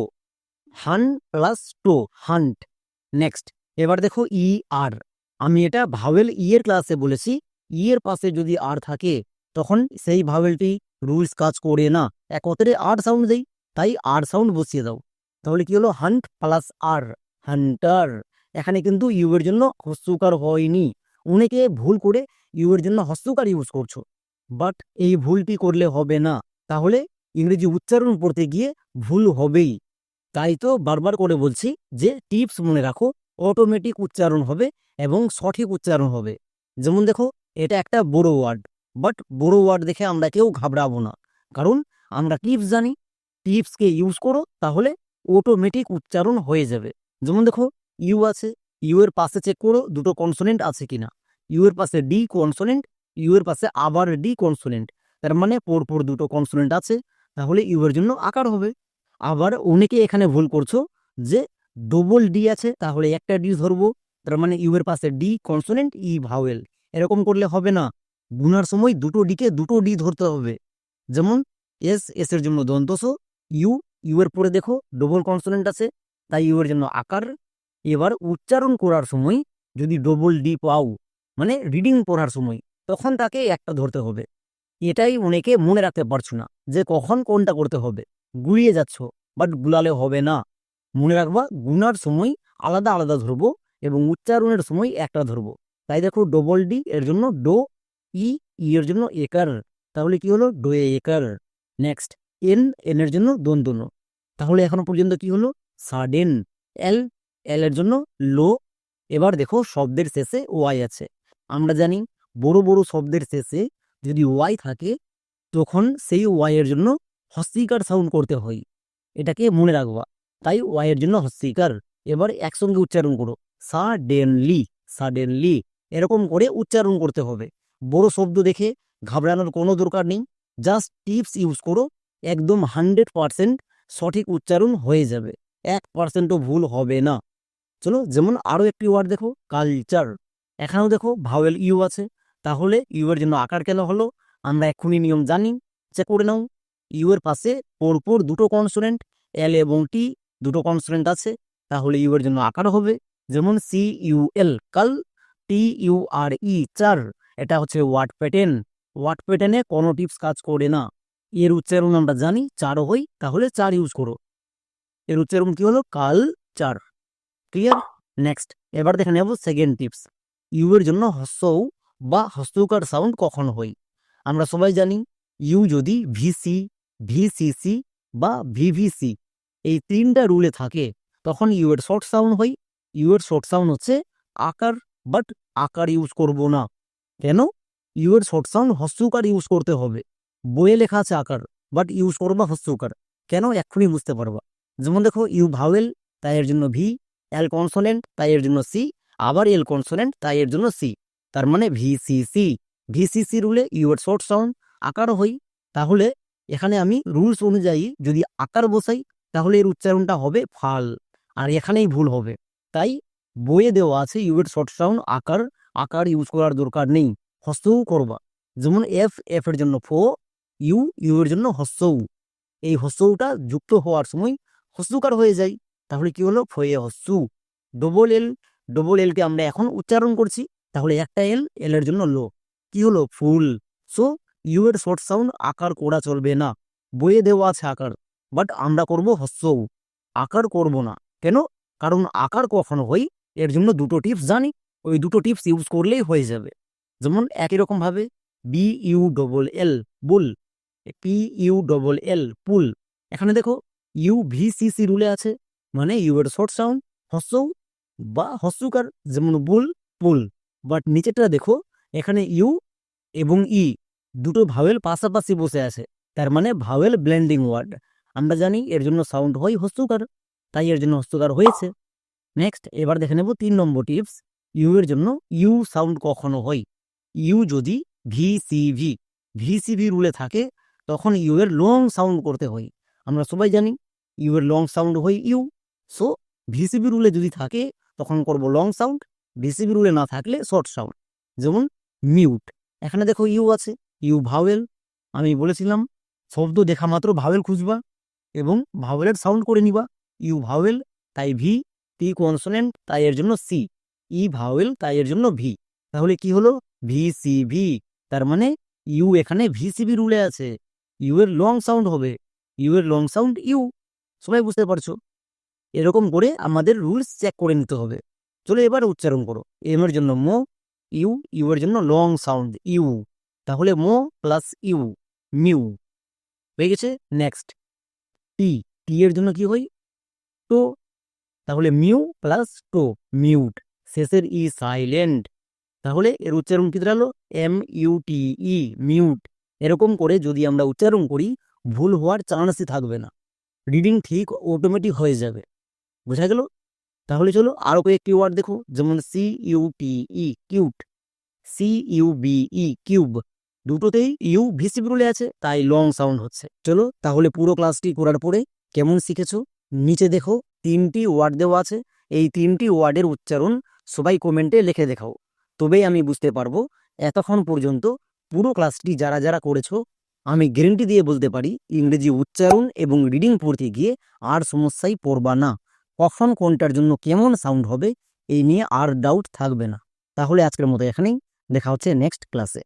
হান প্লাস টো, হান্ট। নেক্সট এবার দেখো ই আর, আমি এটা ভাওয়েল ই এর ক্লাসে বলেছি, ই এর পাশে যদি আর থাকে তখন সেই ভাওয়েলটি রুলস কাজ করে না, একত্রে আর সাউন্ড দেই, তাই আর সাউন্ড বসিয়ে দাও। তাহলে কি হলো? হান্ট প্লাস আর, হান্টার। এখানে কিন্তু ইউ এর জন্য হস্যকার হয়নি, অনেকে ভুল করে ইউ এর জন্য হস্যকার ইউজ করছো, বাট এই ভুলটি করলে হবে না, তাহলে ইংরেজি উচ্চারণ পড়তে গিয়ে ভুল হবেই। তাই তো বারবার করে বলছি যে টিপস মনে রাখো, অটোমেটিক উচ্চারণ হবে এবং সঠিক উচ্চারণ হবে। যেমন দেখো এটা একটা বড় ওয়ার্ড, বাট বড় ওয়ার্ড দেখে আমরা কেউ ঘাবড়াবো না, কারণ আমরা টিপস জানি। টিপসকে ইউজ করো, তাহলে অটোমেটিক উচ্চারণ হয়ে যাবে। যেমন দেখো ইউ আছে, ইউ এর পাশে চেক করো দুটো কনসোনেন্ট আছে কিনা। ইউ এর পাশে ডি কনসোনেন্ট, ইউ এর পাশে আবার ডি কনসোনেন্ট, তার মানে পরপর দুটো কনসোনেন্ট আছে, তাহলে ইউ এর জন্য আকার হবে। আবার অনেকে এখানে ভুল করছো যে ডবল ডি আছে, তাহলে একটা ডি ধরবো, তার মানে ইউ এর পাশে ডি কনসোনেন্ট, ই ভাওয়েল। এরকম করলে হবে না, গুনার সময় দুটো ডিকে দুটো ডি ধরতে হবে। যেমন এস, এস এর জন্য দন্তস, ইউ, ইউ এর পরে দেখো ডবল কনসোনেন্ট আছে, তাই ইউ এর জন্য আকার। এবার উচ্চারণ করার সময় যদি ডবল ডি পাও, মানে রিডিং পড়ার সময়, তখন তাকে একটা ধরতে হবে। এটাই অনেকে মনে রাখতে পারছো না যে কখন কোনটা করতে হবে, গুলিয়ে যাচ্ছ, বাট গুলালে হবে না। মনে রাখবা গুনার সময় আলাদা আলাদা ধরবো এবং উচ্চারণের সময় একটা ধরবো। তাই দেখো ডবল ডি এর জন্য ডো, ই, ই এর জন্য একার, তাহলে কি হলো? ডোয়ে একার। নেক্সট এন, এন এর জন্য দন্তন, তাহলে এখনো পর্যন্ত কি হলো? সাডেন। এল, এল এর জন্য লো। এবার দেখো শব্দের শেষে ওয়াই আছে, আমরা জানি বড় বড় শব্দের শেষে যদি ওয়াই থাকে তখন সেই ওয়াই এর জন্য হস্যিকার সাউন্ড করতে হয়, এটাকে মনে রাখবা। তাই ওয়াই এর জন্য হস্যিকার। এবার একসঙ্গে উচ্চারণ করো, সাডেনলি, সাডেনলি, এরকম করে উচ্চারণ করতে হবে। বড় শব্দ দেখে ঘাবড়ানোর কোনো দরকার নেই, জাস্ট টিপস ইউজ করো, একদম 100% সঠিক উচ্চারণ হয়ে যাবে, 1%ও ভুল হবে না। চলো যেমন আরো একটি ওয়ার্ড দেখো, কালচার। এখানেও দেখো ভাওয়েল ইউ আছে, তাহলে ইউ এর জন্য আকার কেন হলো? আমরা এক্ষুনি নিয়ম জানি, চেক করে নাও। ইউ এর পাশে পরপর দুটো কনসোনেন্ট, এল এবং টি, দুটো কনসোনেন্ট আছে, তাহলে ইউ এর জন্য আকার হবে। যেমন সি ইউ এল, কাল, টি ইউ আর ই, চার। এটা হচ্ছে ওয়ার্ড প্যাটার্ন, ওয়ার্ড প্যাটার্নে কোনো টিপস কাজ করে না। এর উচ্চারণ আমরা জানি চার হই, তাহলে চার ইউজ করো। এর উচ্চারণ কি হলো? কাল চার। ক্লিয়ার? নেক্সট এবার দেখে নেব সেকেন্ড টিপস, ইউ এর জন্য হস্য উ বা হস্যকার সাউন্ড কখন হয়। আমরা সবাই জানি ইউ যদি ভিসি, ভিসিসি বা ভিভিসি এই তিনটা রুলে থাকে তখন ইউ এর শর্ট সাউন্ড হয়। ইউ এর শর্ট সাউন্ড হচ্ছে আকার, বাট আকার ইউজ করব না। কেন? ইউ এর শর্ট সাউন্ড হস্যকার ইউজ করতে হবে। বইয়ে লেখা আছে আকার, বাট ইউজ করবা হস্যকার। কেন? এক্ষুনি বুঝতে পারবা। যেমন দেখো ইউ ভাওয়েল, তাই এর জন্য ভি, এল কনসোনেন্ট তাই এর জন্য সি, আবার এল কনসোনেন্ট তাই এর জন্য সি, তার মানে ভিসিসি। ভিসিসি রুলে ইউ এর শর্ট সাউন্ড আকার হই। তাহলে এখানে আমি রুলস অনুযায়ী যদি আকার বসাই তাহলে এর উচ্চারণটা হবে ফাল, আর এখানেই ভুল হবে। তাই বইয়ে দেওয়া আছে ইউ এর শর্ট সাউন্ড আকার, আকার ইউজ করার দরকার নেই, হস্যও করবা। যেমন এফ, এফ এর জন্য ফো, ইউ, ইউ এর জন্য হস্যউ। এই হস্যউটা যুক্ত হওয়ার সময় হস্যকার হয়ে যায়, তাহলে কি হলো? ফয়ে হস্যু। ডবল এল, ডবল এল কে আমরা এখন উচ্চারণ করছি, তাহলে একটা এল, এল এর জন্য লো, কি হলো? ফুল। সো ইউ এর শর্ট সাউন্ড আকার করা চলবে না, বইয়ে দেওয়া আছে আকার, বাট আমরা করব হস্য উ, আকার করব না। কেন? কারণ আকার কখন হয় এর জন্য দুটো টিপস জানি, ওই দুটো টিপস ইউজ করলেই হয়ে যাবে। যেমন একই রকম ভাবে বি ইউ ডবল এল বুল, পি ইউ ডবল এল পুল। এখানে দেখো ইউ ভি সি সি রুলে আছে, মানে ইউ এর শর্ট সাউন্ড হস্য উ বা হস্যকার, যেমন বুল পুল। বাট নিচেরটা দেখো, এখানে ইউ এবং ই দুটো ভাওয়েল পাশাপাশি বসে আছে, তার মানে ভাওয়েল ব্লেন্ডিং ওয়ার্ড। আমরা জানি এর জন্য সাউন্ড হয় হস্যকার, তাই এর জন্য হস্যকার হয়েছে। নেক্সট এবার দেখে নেব 3 নম্বর টিপস। ইউ এর জন্য ইউ সাউন্ড কখনো হয় ইউ যদি ভিসিভি ভিসিভি রুলে থাকে, তখন ইউ এর লং সাউন্ড করতে হয়। আমরা সবাই জানি ইউ এর লং সাউন্ড হয় ইউ। সো ভিসিবি রুলে যদি থাকে তখন করব লং সাউন্ড, ভিসিবি রুলে না থাকলে শর্ট সাউন্ড। যেমন মিউট, এখানে দেখো ইউ আছে, ইউ ভাওয়েল। আমি বলেছিলাম শব্দ দেখা মাত্র ভাওয়েল খুঁজবা এবং ভাওয়েলের সাউন্ড করে নিবা। ইউ ভাওয়েল তাই ভি, টি কনসোনেন্ট তাই এর জন্য সি, ই ভাওয়েল তাই এর জন্য ভি। তাহলে কি হলো? ভিসিভি। তার মানে ইউ এখানে ভিসিবি রুলে আছে, ইউ এর লং সাউন্ড হবে, ইউ এর লং সাউন্ড ইউ। সবাই বুঝতে পারছো? এরকম করে আমাদের রুলস চেক করে নিতে হবে। চলো এবার উচ্চারণ করো। এম এর জন্য মো, ইউ, ইউ এর জন্য লং সাউন্ড ইউ, তাহলে মো প্লাস ইউ, মিউ হয়ে গেছে। নেক্সট টি, টি এর জন্য কি হয়? টো, তাহলে মিউ প্লাস টো, মিউট। শেষের ই সাইলেন্ট, তাহলে এর উচ্চারণ কি দাঁড়ালো? এম ইউ টি ই, মিউট। এরকম করে যদি আমরা উচ্চারণ করি ভুল হওয়ার চান্সই থাকবে না, রিডিং ঠিক অটোমেটিক হয়ে যাবে। বোঝা গেল? তাহলে চলো আরো কয়েকটি ওয়ার্ড দেখো, যেমন C U T E cute, C U B E cube. দুটোতেই ইউ ভিসিবি রুলে আছে, তাই লং সাউন্ড হচ্ছে। চলো তাহলে পুরো ক্লাসটি করার পরে কেমন শিখেছো নিচে দেখো 3টি ওয়ার্ড দেওয়া আছে, এই 3টি ওয়ার্ডের উচ্চারণ সবাই কমেন্টে লিখে দেখাও, তবেই আমি বুঝতে পারবো এতক্ষণ পর্যন্ত পুরো ক্লাসটি যারা যারা করেছো। আমি গ্যারেন্টি দিয়ে বলতে পারি ইংরেজি উচ্চারণ এবং রিডিং পড়তে গিয়ে আর সমস্যায় পড়বা না। কখন কোনটার জন্য কেমন সাউন্ড হবে এই নিয়ে আর ডাউট থাকবে না। তাহলে আজকের মতো এখানেই, দেখা হচ্ছে নেক্সট ক্লাসে।